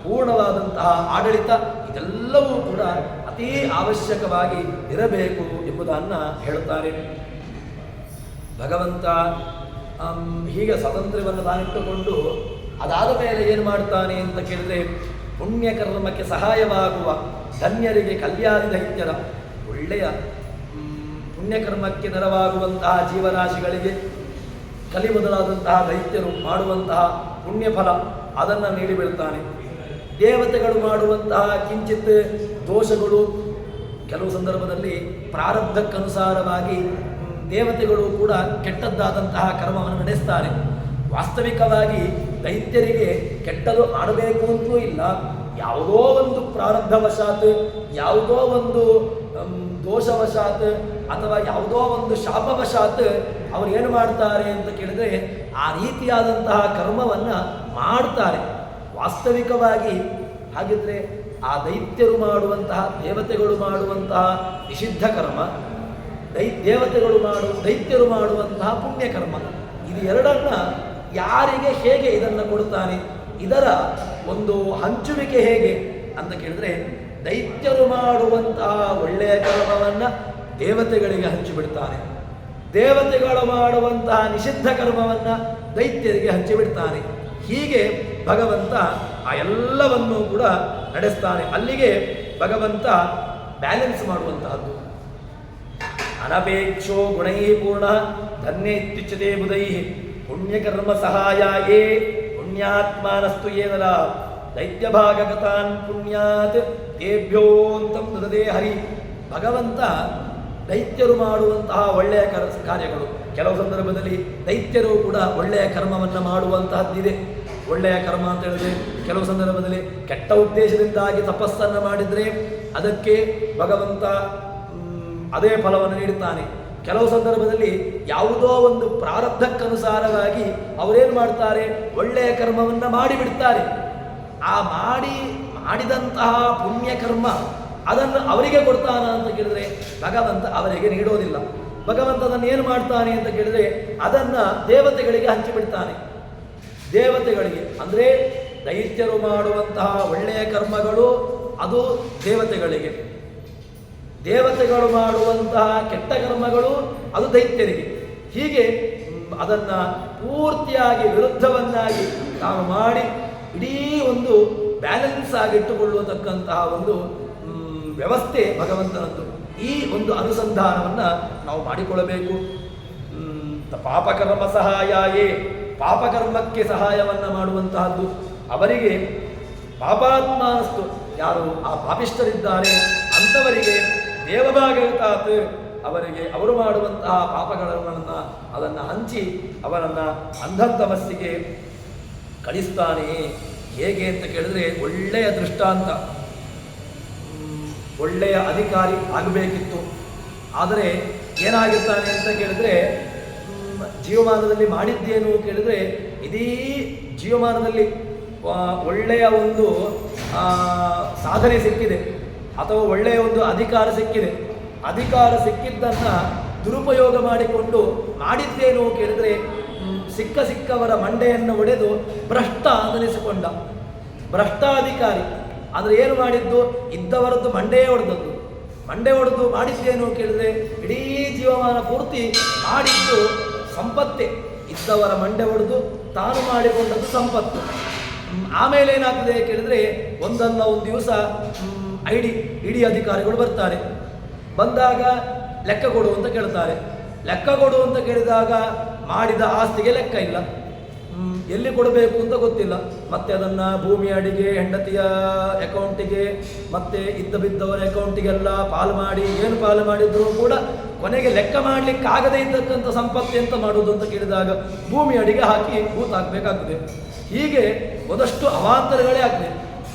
ಪೂರ್ಣವಾದಂತಹ ಆಡಳಿತ ಇದೆಲ್ಲವೂ ಕೂಡ ಅತೀ ಅವಶ್ಯಕವಾಗಿ ಇರಬೇಕು ಎಂಬುದನ್ನು ಹೇಳುತ್ತಾರೆ. ಭಗವಂತ ಹೀಗೆ ಸ್ವಾತಂತ್ರ್ಯವನ್ನು ತಾನಿಟ್ಟುಕೊಂಡು ಅದಾದ ಮೇಲೆ ಏನು ಮಾಡ್ತಾನೆ ಅಂತ ಕೇಳಿದ್ರೆ, ಪುಣ್ಯಕರ್ಮಕ್ಕೆ ಸಹಾಯವಾಗುವ ಧನ್ಯರಿಗೆ ಕಲ್ಯಾಣಿ ದೈತ್ಯರ ಒಳ್ಳೆಯ ಪುಣ್ಯಕರ್ಮಕ್ಕೆ ನೆರವಾಗುವಂತಹ ಜೀವರಾಶಿಗಳಿಗೆ ಕಲಿ ಮೊದಲಾದಂತಹ ದೈತ್ಯರು ಮಾಡುವಂತಹ ಪುಣ್ಯಫಲ ಅದನ್ನು ನೀಡಿಬಿಡ್ತಾನೆ. ದೇವತೆಗಳು ಮಾಡುವಂತಹ ಕಿಂಚಿತ್ ದೋಷಗಳು ಕೆಲವು ಸಂದರ್ಭದಲ್ಲಿ ಪ್ರಾರಬ್ಧಕ್ಕನುಸಾರವಾಗಿ ದೇವತೆಗಳು ಕೂಡ ಕೆಟ್ಟದ್ದಾದಂತಹ ಕರ್ಮವನ್ನು ನಡೆಸ್ತಾರೆ. ವಾಸ್ತವಿಕವಾಗಿ ದೈತ್ಯರಿಗೆ ಕೆಟ್ಟದು ಮಾಡಬೇಕು ಅಂತೂ ಇಲ್ಲ. ಯಾವುದೋ ಒಂದು ಪ್ರಾರಬ್ಧವಶಾತ್, ಯಾವುದೋ ಒಂದು ದೋಷವಶಾತ್ ಅಥವಾ ಯಾವುದೋ ಒಂದು ಶಾಪವಶಾತ್ ಅವರು ಏನು ಮಾಡ್ತಾರೆ ಅಂತ ಕೇಳಿದ್ರೆ ಆ ರೀತಿಯಾದಂತಹ ಕರ್ಮವನ್ನು ಮಾಡ್ತಾರೆ. ವಾಸ್ತವಿಕವಾಗಿ ಹಾಗಿದ್ರೆ ಆ ದೈತ್ಯರು ಮಾಡುವಂತಹ, ದೇವತೆಗಳು ಮಾಡುವಂತಹ ನಿಷಿದ್ಧ ಕರ್ಮ, ದೈತ್ಯರು ಮಾಡುವಂತಹ ಪುಣ್ಯಕರ್ಮ, ಇದು ಎರಡನ್ನ ಯಾರಿಗೆ ಹೇಗೆ ಇದನ್ನು ಕೊಡ್ತಾನೆ? ಇದರ ಒಂದು ಹಂಚುವಿಕೆ ಹೇಗೆ ಅಂತ ಕೇಳಿದ್ರೆ, ದೈತ್ಯರು ಮಾಡುವಂತಹ ಒಳ್ಳೆಯ ಕರ್ಮವನ್ನು ದೇವತೆಗಳಿಗೆ ಹಂಚಿಬಿಡ್ತಾನೆ, ದೇವತೆಗಳು ಮಾಡುವಂತಹ ನಿಷಿದ್ಧ ಕರ್ಮವನ್ನು ದೈತ್ಯರಿಗೆ ಹಂಚಿಬಿಡ್ತಾನೆ. ಹೀಗೆ ಭಗವಂತ ಆ ಎಲ್ಲವನ್ನೂ ಕೂಡ ನಡೆಸ್ತಾನೆ. ಅಲ್ಲಿಗೆ ಭಗವಂತ ಬ್ಯಾಲೆನ್ಸ್ ಮಾಡುವಂತಹದ್ದು. ಅನಪೇಕ್ಷೋ ಗುಣೈ ಪೂರ್ಣ ಧನ್ಯ ಇತ್ಯುಚ್ಯತೆ ಬುಧೈ ಪುಣ್ಯಕರ್ಮ ಸಹಾಯಾಯೇ ಪುಣ್ಯಾತ್ಮಾನಸ್ತು ಏನರ ದೈತ್ಯಭಾಗಗತಾನ್ ಪುಣ್ಯಾತ್ ತೇಭ್ಯೋಂತಂ ದದದೇ ಹರಿ. ಭಗವಂತ ದೈತ್ಯರು ಮಾಡುವಂತಹ ಒಳ್ಳೆಯ ಕಾರ್ಯಗಳು, ಕೆಲವು ಸಂದರ್ಭದಲ್ಲಿ ದೈತ್ಯರು ಕೂಡ ಒಳ್ಳೆಯ ಕರ್ಮವನ್ನು ಮಾಡುವಂತಹದ್ದಿದೆ. ಒಳ್ಳೆಯ ಕರ್ಮ ಅಂತ ಹೇಳಿದ್ರೆ ಕೆಲವು ಸಂದರ್ಭದಲ್ಲಿ ಕೆಟ್ಟ ಉದ್ದೇಶದಿಂದಾಗಿ ತಪಸ್ಸನ್ನು ಮಾಡಿದರೆ ಅದಕ್ಕೆ ಭಗವಂತ ಅದೇ ಫಲವನ್ನು ನೀಡುತ್ತಾನೆ. ಕೆಲವು ಸಂದರ್ಭದಲ್ಲಿ ಯಾವುದೋ ಒಂದು ಪ್ರಾರಬ್ಧಕ್ಕನುಸಾರವಾಗಿ ಅವರೇನು ಮಾಡ್ತಾರೆ, ಒಳ್ಳೆಯ ಕರ್ಮವನ್ನು ಮಾಡಿಬಿಡ್ತಾರೆ. ಆ ಮಾಡಿದಂತಹ ಪುಣ್ಯಕರ್ಮ ಅದನ್ನು ಅವರಿಗೆ ಕೊಡ್ತಾನ ಅಂತ ಕೇಳಿದ್ರೆ ಭಗವಂತ ಅವರಿಗೆ ನೀಡೋದಿಲ್ಲ. ಭಗವಂತ ಅದನ್ನು ಏನು ಮಾಡ್ತಾನೆ ಅಂತ ಕೇಳಿದ್ರೆ ಅದನ್ನು ದೇವತೆಗಳಿಗೆ ಹಂಚಿಬಿಡ್ತಾನೆ. ದೇವತೆಗಳಿಗೆ ಅಂದರೆ ದೈತ್ಯರು ಮಾಡುವಂತಹ ಒಳ್ಳೆಯ ಕರ್ಮಗಳು ಅದು ದೇವತೆಗಳಿಗೆ, ದೇವತೆಗಳು ಮಾಡುವಂತಹ ಕೆಟ್ಟ ಕರ್ಮಗಳು ಅದು ದೈತ್ಯರಿಗೆ. ಹೀಗೆ ಅದನ್ನು ಪೂರ್ತಿಯಾಗಿ ವಿರುದ್ಧವನ್ನಾಗಿ ತಾನು ಮಾಡಿ ಇಡೀ ಒಂದು ಬ್ಯಾಲೆನ್ಸ್ ಆಗಿಟ್ಟುಕೊಳ್ಳತಕ್ಕಂತಹ ಒಂದು ವ್ಯವಸ್ಥೆ ಭಗವಂತನದ್ದು. ಈ ಒಂದು ಅನುಸಂಧಾನವನ್ನು ನಾವು ಮಾಡಿಕೊಳ್ಳಬೇಕು. ಪಾಪಕರ್ಮ ಸಹಾಯಾಯೇ, ಪಾಪಕರ್ಮಕ್ಕೆ ಸಹಾಯವನ್ನು ಮಾಡುವಂತಹದ್ದು. ಅವರಿಗೆ ಪಾಪಾತ್ಮಾನಸ್ತು, ಯಾರು ಆ ಪಾಪಿಷ್ಠರಿದ್ದಾರೆ ಅಂಥವರಿಗೆ ದೇವಭಾಗವತಾತ್, ಅವರಿಗೆ ಅವರು ಮಾಡುವಂತಹ ಪಾಪಗಳನ್ನು ಅದನ್ನು ಹಂಚಿ ಅವರನ್ನು ಅಂಧಂತಮಸ್ಸಿಗೆ ಕಳಿಸ್ತಾನೆ. ಹೇಗೆ ಅಂತ ಕೇಳಿದ್ರೆ ಒಳ್ಳೆಯ ದೃಷ್ಟಾಂತ. ಒಳ್ಳೆಯ ಅಧಿಕಾರಿ ಆಗಬೇಕಿತ್ತು, ಆದರೆ ಏನಾಗಿರ್ತಾನೆ ಅಂತ ಕೇಳಿದ್ರೆ ಜೀವಮಾನದಲ್ಲಿ ಮಾಡಿದ್ದೇನು ಕೇಳಿದ್ರೆ ಇಡೀ ಜೀವಮಾನದಲ್ಲಿ ಒಳ್ಳೆಯ ಒಂದು ಸಾಧನೆ ಸಿಕ್ಕಿದೆ ಅಥವಾ ಒಳ್ಳೆಯ ಒಂದು ಅಧಿಕಾರ ಸಿಕ್ಕಿದೆ. ಅಧಿಕಾರ ಸಿಕ್ಕಿದ್ದನ್ನು ದುರುಪಯೋಗ ಮಾಡಿಕೊಂಡು ಮಾಡಿದ್ದೇನು ಕೇಳಿದ್ರೆ ಸಿಕ್ಕವರ ಮಂಡೆಯನ್ನು ಒಡೆದು ಭ್ರಷ್ಟ ಅನ್ನಿಸಿಕೊಂಡ. ಭ್ರಷ್ಟ ಅಧಿಕಾರಿ ಆದರೆ ಏನು ಮಾಡಿದ್ದು, ಇದ್ದವರದ್ದು ಮಂಡೆ ಹೊಡೆದು ಮಾಡಿದ್ದೇನು ಕೇಳಿದ್ರೆ ಇಡೀ ಜೀವಮಾನ ಪೂರ್ತಿ ಮಾಡಿದ್ದು ಸಂಪತ್ತೇ. ಇದ್ದವರ ಮಂಡೆ ಹೊಡೆದು ತಾನು ಮಾಡಿಕೊಂಡದ್ದು ಸಂಪತ್ತು. ಆಮೇಲೆ ಏನಾಗ್ತದೆ ಕೇಳಿದ್ರೆ ಒಂದಲ್ಲ ಒಂದು ದಿವಸ ಇಡೀ ಅಧಿಕಾರಿಗಳು ಬರ್ತಾರೆ. ಬಂದಾಗ ಲೆಕ್ಕ ಕೊಡು ಅಂತ ಕೇಳ್ತಾರೆ. ಲೆಕ್ಕ ಕೊಡು ಅಂತ ಕೇಳಿದಾಗ ಮಾಡಿದ ಆಸ್ತಿಗೆ ಲೆಕ್ಕ ಇಲ್ಲ, ಎಲ್ಲಿ ಕೊಡಬೇಕು ಅಂತ ಗೊತ್ತಿಲ್ಲ. ಮತ್ತೆ ಅದನ್ನು ಭೂಮಿ ಅಡಿಗೆ, ಹೆಂಡತಿಯ ಅಕೌಂಟಿಗೆ, ಮತ್ತೆ ಬಿದ್ದವರ ಅಕೌಂಟಿಗೆಲ್ಲ ಪಾಲು ಮಾಡಿ, ಏನು ಪಾಲು ಮಾಡಿದ್ರು ಕೂಡ ಕೊನೆಗೆ ಲೆಕ್ಕ ಮಾಡಲಿಕ್ಕೆ ಆಗದೇ ಇದ್ದಕ್ಕಂಥ ಸಂಪತ್ತು ಎಂತ ಮಾಡುವುದು ಅಂತ ಕೇಳಿದಾಗ ಭೂಮಿ ಅಡಿಗೆ ಹಾಕಿ ಭೂತ ಹಾಕಬೇಕಾಗ್ತದೆ. ಹೀಗೆ ಒಂದಷ್ಟು ಅವಾಂತರಗಳೇ ಆಗ್ತದೆ.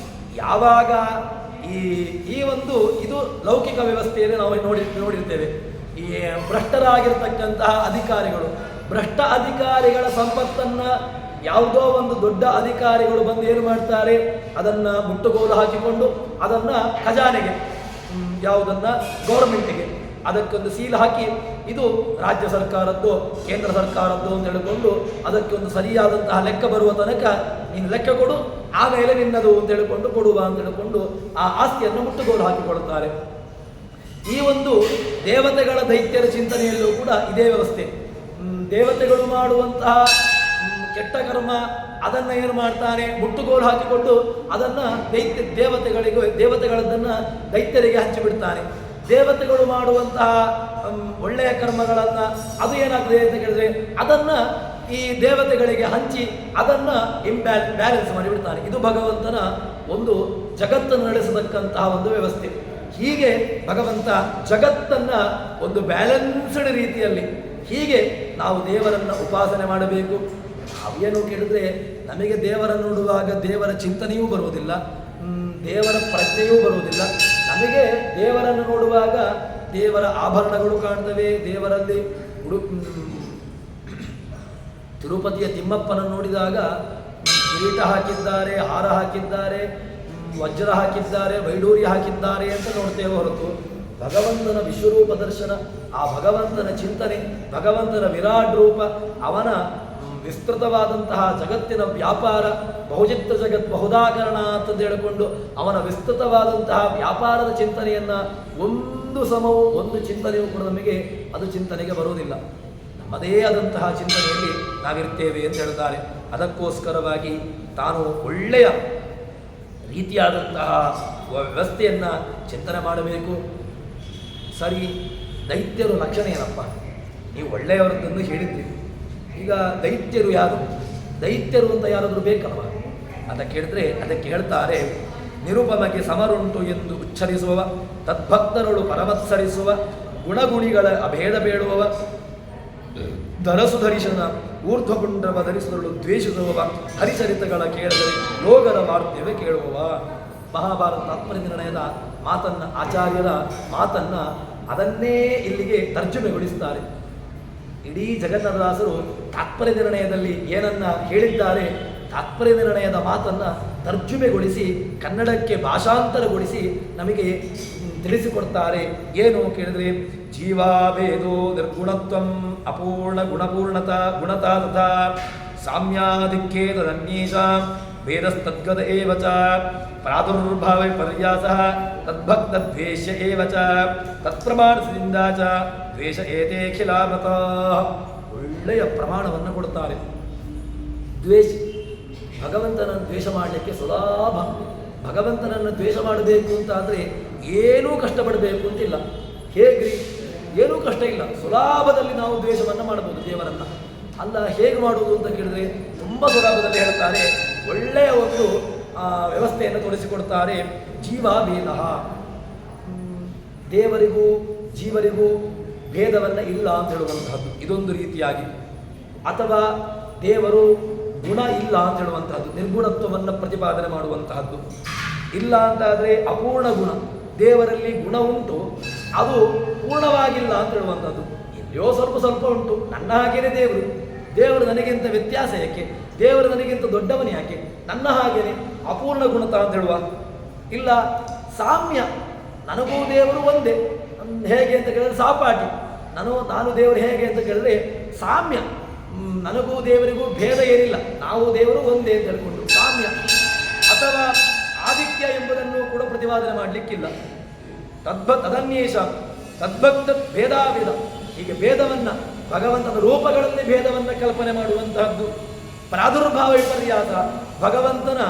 ಯಾವಾಗ ಈ ಒಂದು ಇದು ಲೌಕಿಕ ವ್ಯವಸ್ಥೆಯಲ್ಲಿ ನಾವು ನೋಡಿರ್ತೇವೆ. ಈ ಭ್ರಷ್ಟರಾಗಿರ್ತಕ್ಕಂತಹ ಅಧಿಕಾರಿಗಳು, ಭ್ರಷ್ಟ ಅಧಿಕಾರಿಗಳ ಸಂಪತ್ತನ್ನು ಯಾವುದೋ ಒಂದು ದೊಡ್ಡ ಅಧಿಕಾರಿಗಳು ಬಂದು ಏನು ಮಾಡ್ತಾರೆ, ಅದನ್ನು ಮುಟ್ಟುಗೋಲು ಹಾಕಿಕೊಂಡು ಅದನ್ನು ಖಜಾನೆಗೆ, ಯಾವುದನ್ನು ಗೌರ್ಮೆಂಟಿಗೆ ಅದಕ್ಕೊಂದು ಸೀಲ್ ಹಾಕಿ ಇದು ರಾಜ್ಯ ಸರ್ಕಾರದ್ದು, ಕೇಂದ್ರ ಸರ್ಕಾರದ್ದು ಅಂತ ಹೇಳಿಕೊಂಡು ಅದಕ್ಕೆ ಒಂದು ಸರಿಯಾದಂತಹ ಲೆಕ್ಕ ಬರುವ ತನಕ ನೀನು ಲೆಕ್ಕ ಕೊಡು, ಆಮೇಲೆ ನಿನ್ನದು ಅಂತ ಹೇಳಿಕೊಂಡು ಕೊಡುವ ಅಂತ ಹೇಳಿಕೊಂಡು ಆ ಆಸ್ತಿಯನ್ನು ಮುಟ್ಟುಗೋಲು ಹಾಕಿಕೊಳ್ಳುತ್ತಾರೆ. ಈ ಒಂದು ದೇವತೆಗಳ ದೈತ್ಯರ ಚಿಂತನೆಯಲ್ಲೂ ಕೂಡ ಇದೇ ವ್ಯವಸ್ಥೆ. ದೇವತೆಗಳು ಮಾಡುವಂತಹ ಕೆಟ್ಟ ಕರ್ಮ ಅದನ್ನು ಏನು ಮಾಡ್ತಾನೆ, ಮುಟ್ಟುಗೋಲು ಹಾಕಿಕೊಂಡು ಅದನ್ನು ದೇವತೆಗಳದ್ದನ್ನು ದೈತ್ಯರಿಗೆ ಹಂಚಿಬಿಡ್ತಾನೆ. ದೇವತೆಗಳು ಮಾಡುವಂತಹ ಒಳ್ಳೆಯ ಕರ್ಮಗಳನ್ನು ಅದು ಏನಾಗ್ತದೆ ಅಂತ ಕೇಳಿದ್ರೆ ಅದನ್ನು ಈ ದೇವತೆಗಳಿಗೆ ಹಂಚಿ ಅದನ್ನು ಬ್ಯಾಲೆನ್ಸ್ ಮಾಡಿಬಿಡ್ತಾನೆ. ಇದು ಭಗವಂತನ ಒಂದು ಜಗತ್ತನ್ನು ನಡೆಸತಕ್ಕಂತಹ ಒಂದು ವ್ಯವಸ್ಥೆ. ಹೀಗೆ ಭಗವಂತ ಜಗತ್ತನ್ನು ಒಂದು ಬ್ಯಾಲೆನ್ಸ್ಡ್ ರೀತಿಯಲ್ಲಿ ಹೀಗೆ ನಾವು ದೇವರನ್ನು ಉಪಾಸನೆ ಮಾಡಬೇಕು. ಅವೇನು ಕೇಳಿದ್ರೆ ನಮಗೆ ದೇವರನ್ನು ನೋಡುವಾಗ ದೇವರ ಚಿಂತನೆಯೂ ಬರುವುದಿಲ್ಲ, ದೇವರ ಪ್ರಜ್ಞೆಯೂ ಬರುವುದಿಲ್ಲ. ನಮಗೆ ದೇವರನ್ನು ನೋಡುವಾಗ ದೇವರ ಆಭರಣಗಳು ಕಾಣ್ತವೆ. ದೇವರಲ್ಲಿ ತಿರುಪತಿಯ ತಿಮ್ಮಪ್ಪನನ್ನು ನೋಡಿದಾಗ ಕಿರೀಟ ಹಾಕಿದ್ದಾರೆ, ಹಾರ ಹಾಕಿದ್ದಾರೆ, ವಜ್ರ ಹಾಕಿದ್ದಾರೆ, ವೈಡೂರ್ಯ ಹಾಕಿದ್ದಾರೆ ಅಂತ ನೋಡ್ತೇವೆ ಹೊರತು ಭಗವಂತನ ವಿಶ್ವರೂಪ ದರ್ಶನ, ಆ ಭಗವಂತನ ಚಿಂತನೆ, ಭಗವಂತನ ವಿರಾಟ್ ರೂಪ, ಅವನ ವಿಸ್ತೃತವಾದಂತಹ ಜಗತ್ತಿನ ವ್ಯಾಪಾರ, ಬಹುಚಿತ್ರ ಜಗತ್ ಬಹುದಾಕರಣ ಅಂತಂದು ಹೇಳಿಕೊಂಡು ಅವನ ವಿಸ್ತೃತವಾದಂತಹ ವ್ಯಾಪಾರದ ಚಿಂತನೆಯನ್ನು ಒಂದು ಚಿಂತನೆಯೂ ಕೂಡ ನಮಗೆ ಅದು ಚಿಂತನೆಗೆ ಬರುವುದಿಲ್ಲ. ನಮ್ಮದೇ ಆದಂತಹ ಚಿಂತನೆಯಲ್ಲಿ ನಾವಿರ್ತೇವೆ ಅಂತ ಹೇಳ್ತಾರೆ. ಅದಕ್ಕೋಸ್ಕರವಾಗಿ ತಾನು ಒಳ್ಳೆಯ ರೀತಿಯಾದಂತಹ ವ್ಯವಸ್ಥೆಯನ್ನು ಚಿಂತನೆ ಮಾಡಬೇಕು. ಸರಿ, ದೈತ್ಯರು ಲಕ್ಷಣ ಏನಪ್ಪ? ನೀವು ಒಳ್ಳೆಯವರದ್ದನ್ನು ಹೇಳಿದ್ರಿ. ಈಗ ದೈತ್ಯರು ಯಾರು? ದೈತ್ಯರು ಅಂತ ಯಾರಾದರೂ ಬೇಕಲ್ವ? ಅದಕ್ಕೆ ಹೇಳ್ತಾರೆ, ನಿರುಪಮಗೆ ಸಮರುಂಟು ಎಂದು ಉಚ್ಚರಿಸುವವ, ತದ್ಭಕ್ತರುಳು ಪರಮತ್ಸರಿಸುವ, ಗುಣಗುಣಿಗಳ ಅಭೇದ ಬೇಡುವವ, ಧರಸು ಧರಿಸನ ಊರ್ಧ್ವಪುಂಡ್ರವ ಧರಿಸುವಳು ದ್ವೇಷಿಸುವವ, ಹರಿಚರಿತಗಳ ಕೇಳಿದರೆ ಲೋಗರ ವಾರ್ತೆಯವೇ ಕೇಳುವವ. ಮಹಾಭಾರತ ಆತ್ಮನಿರ್ಣಯದ ಮಾತನ್ನು, ಆಚಾರ್ಯರ ಮಾತನ್ನು ಅದನ್ನೇ ಇಲ್ಲಿಗೆ ತರ್ಜುಮೆಗೊಳಿಸ್ತಾರೆ. ಇಡೀ ಜಗನ್ನಾಥದಾಸರು ತಾತ್ಪರ್ಯ ನಿರ್ಣಯದಲ್ಲಿ ಏನನ್ನ ಹೇಳಿದ್ದಾರೆ, ತಾತ್ಪರ್ಯ ನಿರ್ಣಯದ ಮಾತನ್ನು ತರ್ಜುಮೆಗೊಳಿಸಿ ಕನ್ನಡಕ್ಕೆ ಭಾಷಾಂತರಗೊಳಿಸಿ ನಮಗೆ ತಿಳಿಸಿಕೊಡ್ತಾರೆ. ಏನು ಕೇಳಿದ್ರೆ, ಜೀವಾಭೇದೋ ನಿರ್ಗುಣತ್ವಂ ಅಪೂರ್ಣ ಗುಣತಾ ತಥಾ ಸಾಮ್ಯಾಧಿಕ್ಯೇತದನ್ಯೇಷ ವೇದಸ್ತದ್ಗತ ಏವ ಚ ಪ್ರಾದುರ್ಭಾವ ಪರ್ಯಾಸಃ ತದ್ಭಕ್ತದ್ವೇಷ್ಯ ಏವ ಚ ತತ್ಪ್ರಮಾಣದಿಂದ ಚ ದ್ವೇಷ ಏತೇಖಿಲಾಮತ. ಒಳ್ಳೆಯ ಪ್ರಮಾಣವನ್ನು ಕೊಡುತ್ತಾರೆ. ಭಗವಂತನನ್ನು ದ್ವೇಷ ಮಾಡಲಿಕ್ಕೆ ಸುಲಭ. ಭಗವಂತನನ್ನು ದ್ವೇಷ ಮಾಡಬೇಕು ಅಂತ ಆದರೆ ಏನೂ ಕಷ್ಟಪಡಬೇಕು ಅಂತಿಲ್ಲ. ಹೇಗ್ರಿ? ಏನೂ ಕಷ್ಟ ಇಲ್ಲ, ಸುಲಭದಲ್ಲಿ ನಾವು ದ್ವೇಷವನ್ನು ಮಾಡಬಹುದು ದೇವರನ್ನ. ಅಲ್ಲ ಹೇಗೆ ಮಾಡುವುದು ಅಂತ ಕೇಳಿದ್ರೆ ತುಂಬ ಸುಲಭದಲ್ಲಿ ಹೇಳ್ತಾರೆ. ಒಳ್ಳೆಯ ಒಂದು ವ್ಯವಸ್ಥೆಯನ್ನು ತೋರಿಸಿಕೊಡ್ತಾರೆ. ಜೀವಾಭೇದ, ದೇವರಿಗೂ ಜೀವರಿಗೂ ಭೇದವನ್ನು ಇಲ್ಲ ಅಂತ ಹೇಳುವಂತಹದ್ದು ಇದೊಂದು ರೀತಿಯಾಗಿ. ಅಥವಾ ದೇವರು ಗುಣ ಇಲ್ಲ ಅಂತ ಹೇಳುವಂತಹದ್ದು, ನಿರ್ಗುಣತ್ವವನ್ನು ಪ್ರತಿಪಾದನೆ ಮಾಡುವಂತಹದ್ದು. ಇಲ್ಲ ಅಂತಾದರೆ ಅಪೂರ್ಣ ಗುಣ, ದೇವರಲ್ಲಿ ಗುಣ ಉಂಟು, ಅದು ಪೂರ್ಣವಾಗಿಲ್ಲ ಅಂತ ಹೇಳುವಂಥದ್ದು. ಎಲ್ಲಿಯೋ ಸ್ವಲ್ಪ ಸ್ವಲ್ಪ ಉಂಟು, ನನ್ನ ಹಾಗೇನೆ ದೇವರು ನನಗಿಂತ ವ್ಯತ್ಯಾಸ ಯಾಕೆ, ದೇವರು ನನಗಿಂತ ದೊಡ್ಡವನು ಯಾಕೆ, ನನ್ನ ಹಾಗೇನೆ ಅಪೂರ್ಣ ಗುಣತ ಅಂತ ಹೇಳುವ. ಇಲ್ಲ ಸಾಮ್ಯ, ನನಗೂ ದೇವರು ಒಂದೇ. ಹೇಗೆ ಅಂತ ಕೇಳಿದ್ರೆ ಸಾಪಾಟಿ, ನಾನು ದೇವರು ಹೇಗೆ ಅಂತ ಕೇಳಿದ್ರೆ ಸಾಮ್ಯ, ನನಗೂ ದೇವರಿಗೂ ಭೇದ ಏನಿಲ್ಲ, ನಾವು ದೇವರು ಒಂದೇ ಅಂತ ಹೇಳ್ಕೊಂಡು ಸಾಮ್ಯ. ಅಥವಾ ಆದಿತ್ಯ ಎಂಬುದನ್ನು ಕೂಡ ಪ್ರತಿಪಾದನೆ ಮಾಡಲಿಕ್ಕಿಲ್ಲ. ತದನ್ಯೇಷ ತದ್ಭಕ್ತ ಭೇದಾಭೇದ, ಹೀಗೆ ಭೇದವನ್ನು ಭಗವಂತನ ರೂಪಗಳಲ್ಲಿ ಭೇದವನ್ನು ಕಲ್ಪನೆ ಮಾಡುವಂತಹದ್ದು. ಪ್ರಾದುರ್ಭಾವ ವಿಪರ್ಯಾಸ, ಭಗವಂತನ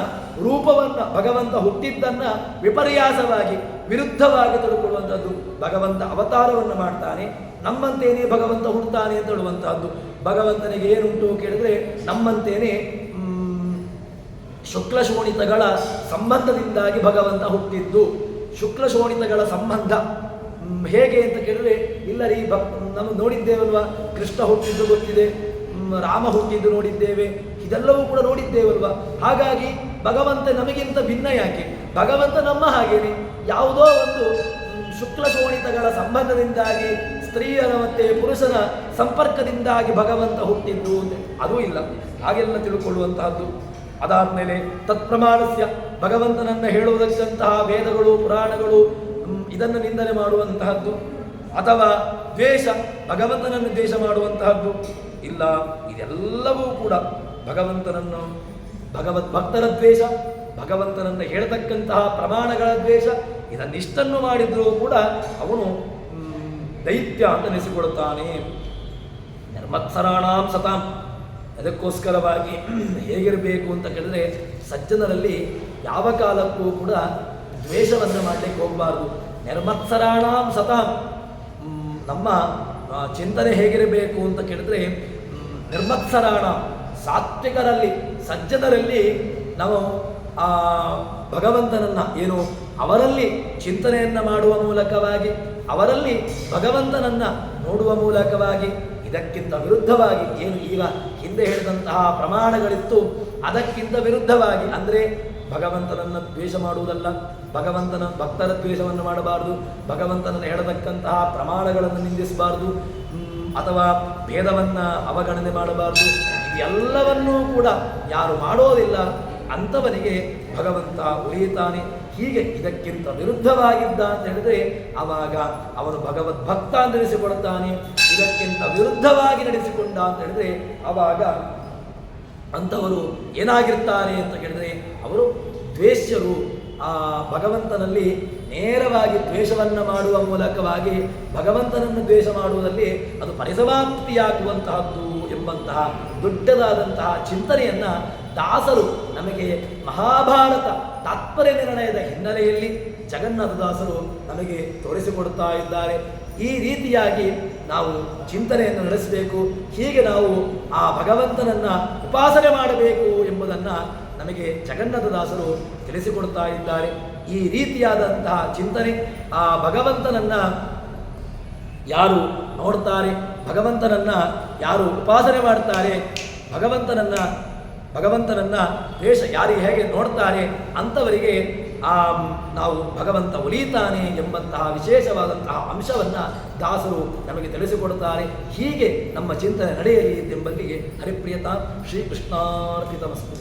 ರೂಪವನ್ನು, ಭಗವಂತ ಹುಟ್ಟಿದ್ದನ್ನು ವಿಪರ್ಯಾಸವಾಗಿ ವಿರುದ್ಧವಾಗಿ ತಿಳ್ಕೊಳ್ಳುವಂಥದ್ದು. ಭಗವಂತ ಅವತಾರವನ್ನು ಮಾಡ್ತಾನೆ, ನಮ್ಮಂತೇನೆ ಭಗವಂತ ಹುಡ್ತಾನೆ ಅಂತ ಹೇಳುವಂತಹದ್ದು. ಭಗವಂತನಿಗೆ ಏನುಂಟು ಕೇಳಿದ್ರೆ ನಮ್ಮಂತೇನೆ ಶುಕ್ಲ ಶೋಣಿತಗಳ ಸಂಬಂಧದಿಂದಾಗಿ ಭಗವಂತ ಹುಟ್ಟಿದ್ದು. ಶುಕ್ಲ ಶೋಣಿತಗಳ ಸಂಬಂಧ ಹೇಗೆ ಅಂತ ಕೇಳಿದ್ರೆ ಇಲ್ಲ ರೀ, ನಾವು ನೋಡಿದ್ದೇವಲ್ವಾ, ಕೃಷ್ಣ ಹುಟ್ಟಿದ್ದು ಗೊತ್ತಿದೆ, ರಾಮ ಹುಟ್ಟಿದ್ದು ನೋಡಿದ್ದೇವೆ, ಇದೆಲ್ಲವೂ ಕೂಡ ನೋಡಿದ್ದೇವಲ್ವಾ. ಹಾಗಾಗಿ ಭಗವಂತ ನಮಗಿಂತ ಭಿನ್ನ ಯಾಕೆ, ಭಗವಂತ ನಮ್ಮ ಹಾಗೇನೆ ಯಾವುದೋ ಒಂದು ಶುಕ್ಲ ಶೋಣಿತಗಳ ಸಂಬಂಧದಿಂದಾಗಿ, ಸ್ತ್ರೀಯರ ಮತ್ತೆ ಪುರುಷನ ಸಂಪರ್ಕದಿಂದಾಗಿ ಭಗವಂತ ಹುಟ್ಟಿದ್ದು ಅಂತ ಅದೂ ಇಲ್ಲ. ಹಾಗೆಲ್ಲ ತಿಳ್ಕೊಳ್ಳುವಂತಹದ್ದು. ಅದಾದಮೇಲೆ ತತ್ಪ್ರಮಾಣಸ್ಯ, ಭಗವಂತನನ್ನು ಹೇಳುವುದಕ್ಕಂತಹ ವೇದಗಳು ಪುರಾಣಗಳು ಇದನ್ನು ನಿಂದನೆ ಮಾಡುವಂತಹದ್ದು. ಅಥವಾ ದ್ವೇಷ, ಭಗವಂತನನ್ನು ದ್ವೇಷ ಮಾಡುವಂತಹದ್ದು ಇಲ್ಲ. ಇದೆಲ್ಲವೂ ಕೂಡ ಭಗವಂತನನ್ನು, ಭಕ್ತರ ದ್ವೇಷ, ಭಗವಂತನನ್ನು ಹೇಳತಕ್ಕಂತಹ ಪ್ರಮಾಣಗಳ ದ್ವೇಷ, ಇದನ್ನಿಷ್ಟನ್ನು ಮಾಡಿದರೂ ಕೂಡ ಅವನು ದೈತ್ಯ ಅಂತ ನೆನೆಸಿಕೊಳ್ಳುತ್ತಾನೆ. ನಿರ್ಮತ್ಸರಾಣಾಂ ಸತಾಂ, ಅದಕ್ಕೋಸ್ಕರವಾಗಿ ಹೇಗಿರಬೇಕು ಅಂತ ಕೇಳಿದ್ರೆ ಸಜ್ಜನರಲ್ಲಿ ಯಾವ ಕಾಲಕ್ಕೂ ಕೂಡ ದ್ವೇಷವನ್ನು ಮಾಡಲಿಕ್ಕೆ ಹೋಗಬಾರ್ದು. ನಿರ್ಮತ್ಸರಾಣಾಂ ಸತಾಂ, ನಮ್ಮ ಚಿಂತನೆ ಹೇಗಿರಬೇಕು ಅಂತ ಕೇಳಿದ್ರೆ ನಿರ್ಮತ್ಸರಾಣ, ಸಾತ್ವಿಕರಲ್ಲಿ ಸಜ್ಜನರಲ್ಲಿ ನಾವು ಆ ಭಗವಂತನನ್ನು ಏನು ಅವರಲ್ಲಿ ಚಿಂತನೆಯನ್ನು ಮಾಡುವ ಮೂಲಕವಾಗಿ, ಅವರಲ್ಲಿ ಭಗವಂತನನ್ನು ನೋಡುವ ಮೂಲಕವಾಗಿ, ಇದಕ್ಕಿಂತ ವಿರುದ್ಧವಾಗಿ ಏನು ಈಗ ಹಿಂದೆ ಹೇಳಿದಂತಹ ಪ್ರಮಾಣಗಳಿತ್ತು ಅದಕ್ಕಿಂತ ವಿರುದ್ಧವಾಗಿ, ಅಂದರೆ ಭಗವಂತನನ್ನು ದ್ವೇಷ ಮಾಡುವುದಲ್ಲ, ಭಗವಂತನ ಭಕ್ತರ ದ್ವೇಷವನ್ನು ಮಾಡಬಾರ್ದು, ಭಗವಂತನನ್ನು ಹೇಳತಕ್ಕಂತಹ ಪ್ರಮಾಣಗಳನ್ನು ನಿಂದಿಸಬಾರ್ದು, ಅಥವಾ ಭೇದವನ್ನು ಅವಗಣನೆ ಮಾಡಬಾರ್ದು. ಇದೆಲ್ಲವನ್ನೂ ಕೂಡ ಯಾರು ಮಾಡೋದಿಲ್ಲ ಅಂಥವನಿಗೆ ಭಗವಂತ ಉಳಿಯುತ್ತಾನೆ. ಹೀಗೆ ಇದಕ್ಕಿಂತ ವಿರುದ್ಧವಾಗಿದ್ದ ಅಂತ ಹೇಳಿದ್ರೆ ಆವಾಗ ಅವನು ಭಗವದ್ಭಕ್ತ ಅಂತ ನಡೆಸಿಕೊಡುತ್ತಾನೆ. ಇದಕ್ಕಿಂತ ವಿರುದ್ಧವಾಗಿ ನಡೆಸಿಕೊಂಡ ಅಂತ ಹೇಳಿದ್ರೆ ಆವಾಗ ಅಂಥವರು ಏನಾಗಿರ್ತಾರೆ ಅಂತ ಕೇಳಿದರೆ ಅವರು ದ್ವೇಷ್ಯರು. ಆ ಭಗವಂತನಲ್ಲಿ ನೇರವಾಗಿ ದ್ವೇಷವನ್ನು ಮಾಡುವ ಮೂಲಕವಾಗಿ ಭಗವಂತನನ್ನು ದ್ವೇಷ ಮಾಡುವುದಲ್ಲಿ ಅದು ಪರಿಸಮಾಪ್ತಿಯಾಗುವಂತಹದ್ದು ಎಂಬಂತಹ ದೊಡ್ಡದಾದಂತಹ ಚಿಂತನೆಯನ್ನು ದಾಸರು ನಮಗೆ ಮಹಾಭಾರತ ತಾತ್ಪರ್ಯ ನಿರ್ಣಯದ ಹಿನ್ನೆಲೆಯಲ್ಲಿ ಜಗನ್ನಾಥದಾಸರು ನಮಗೆ ತೋರಿಸಿಕೊಡುತ್ತಾ ಇದ್ದಾರೆ. ಈ ರೀತಿಯಾಗಿ ನಾವು ಚಿಂತನೆಯನ್ನು ನಡೆಸಬೇಕು. ಹೀಗೆ ನಾವು ಆ ಭಗವಂತನನ್ನು ಉಪಾಸನೆ ಮಾಡಬೇಕು ಎಂಬುದನ್ನು ನಮಗೆ ಜಗನ್ನಾಥದಾಸರು ತಿಳಿಸಿಕೊಡ್ತಾ ಇದ್ದಾರೆ. ಈ ರೀತಿಯಾದಂತಹ ಚಿಂತನೆ, ಆ ಭಗವಂತನನ್ನು ಯಾರು ನೋಡ್ತಾರೆ, ಭಗವಂತನನ್ನು ಯಾರು ಉಪಾಸನೆ ಮಾಡ್ತಾರೆ, ಭಗವಂತನನ್ನು ದ್ವೇಷ ಯಾರಿಗೆ ಹೇಗೆ ನೋಡ್ತಾರೆ ಅಂಥವರಿಗೆ ನಾವು ಭಗವಂತ ಒಲಿಯುತ್ತಾನೆ ಎಂಬಂತಹ ವಿಶೇಷವಾದಂತಹ ಅಂಶವನ್ನು ದಾಸರು ನಮಗೆ ತಿಳಿಸಿಕೊಡುತ್ತಾರೆ. ಹೀಗೆ ನಮ್ಮ ಚಿಂತನೆ ನಡೆಯಲಿ ಎಂಬಲ್ಲಿಗೆ ಹರಿಪ್ರಿಯತಾ ಶ್ರೀಕೃಷ್ಣಾರ್ಪಿತಮಸ್ತು.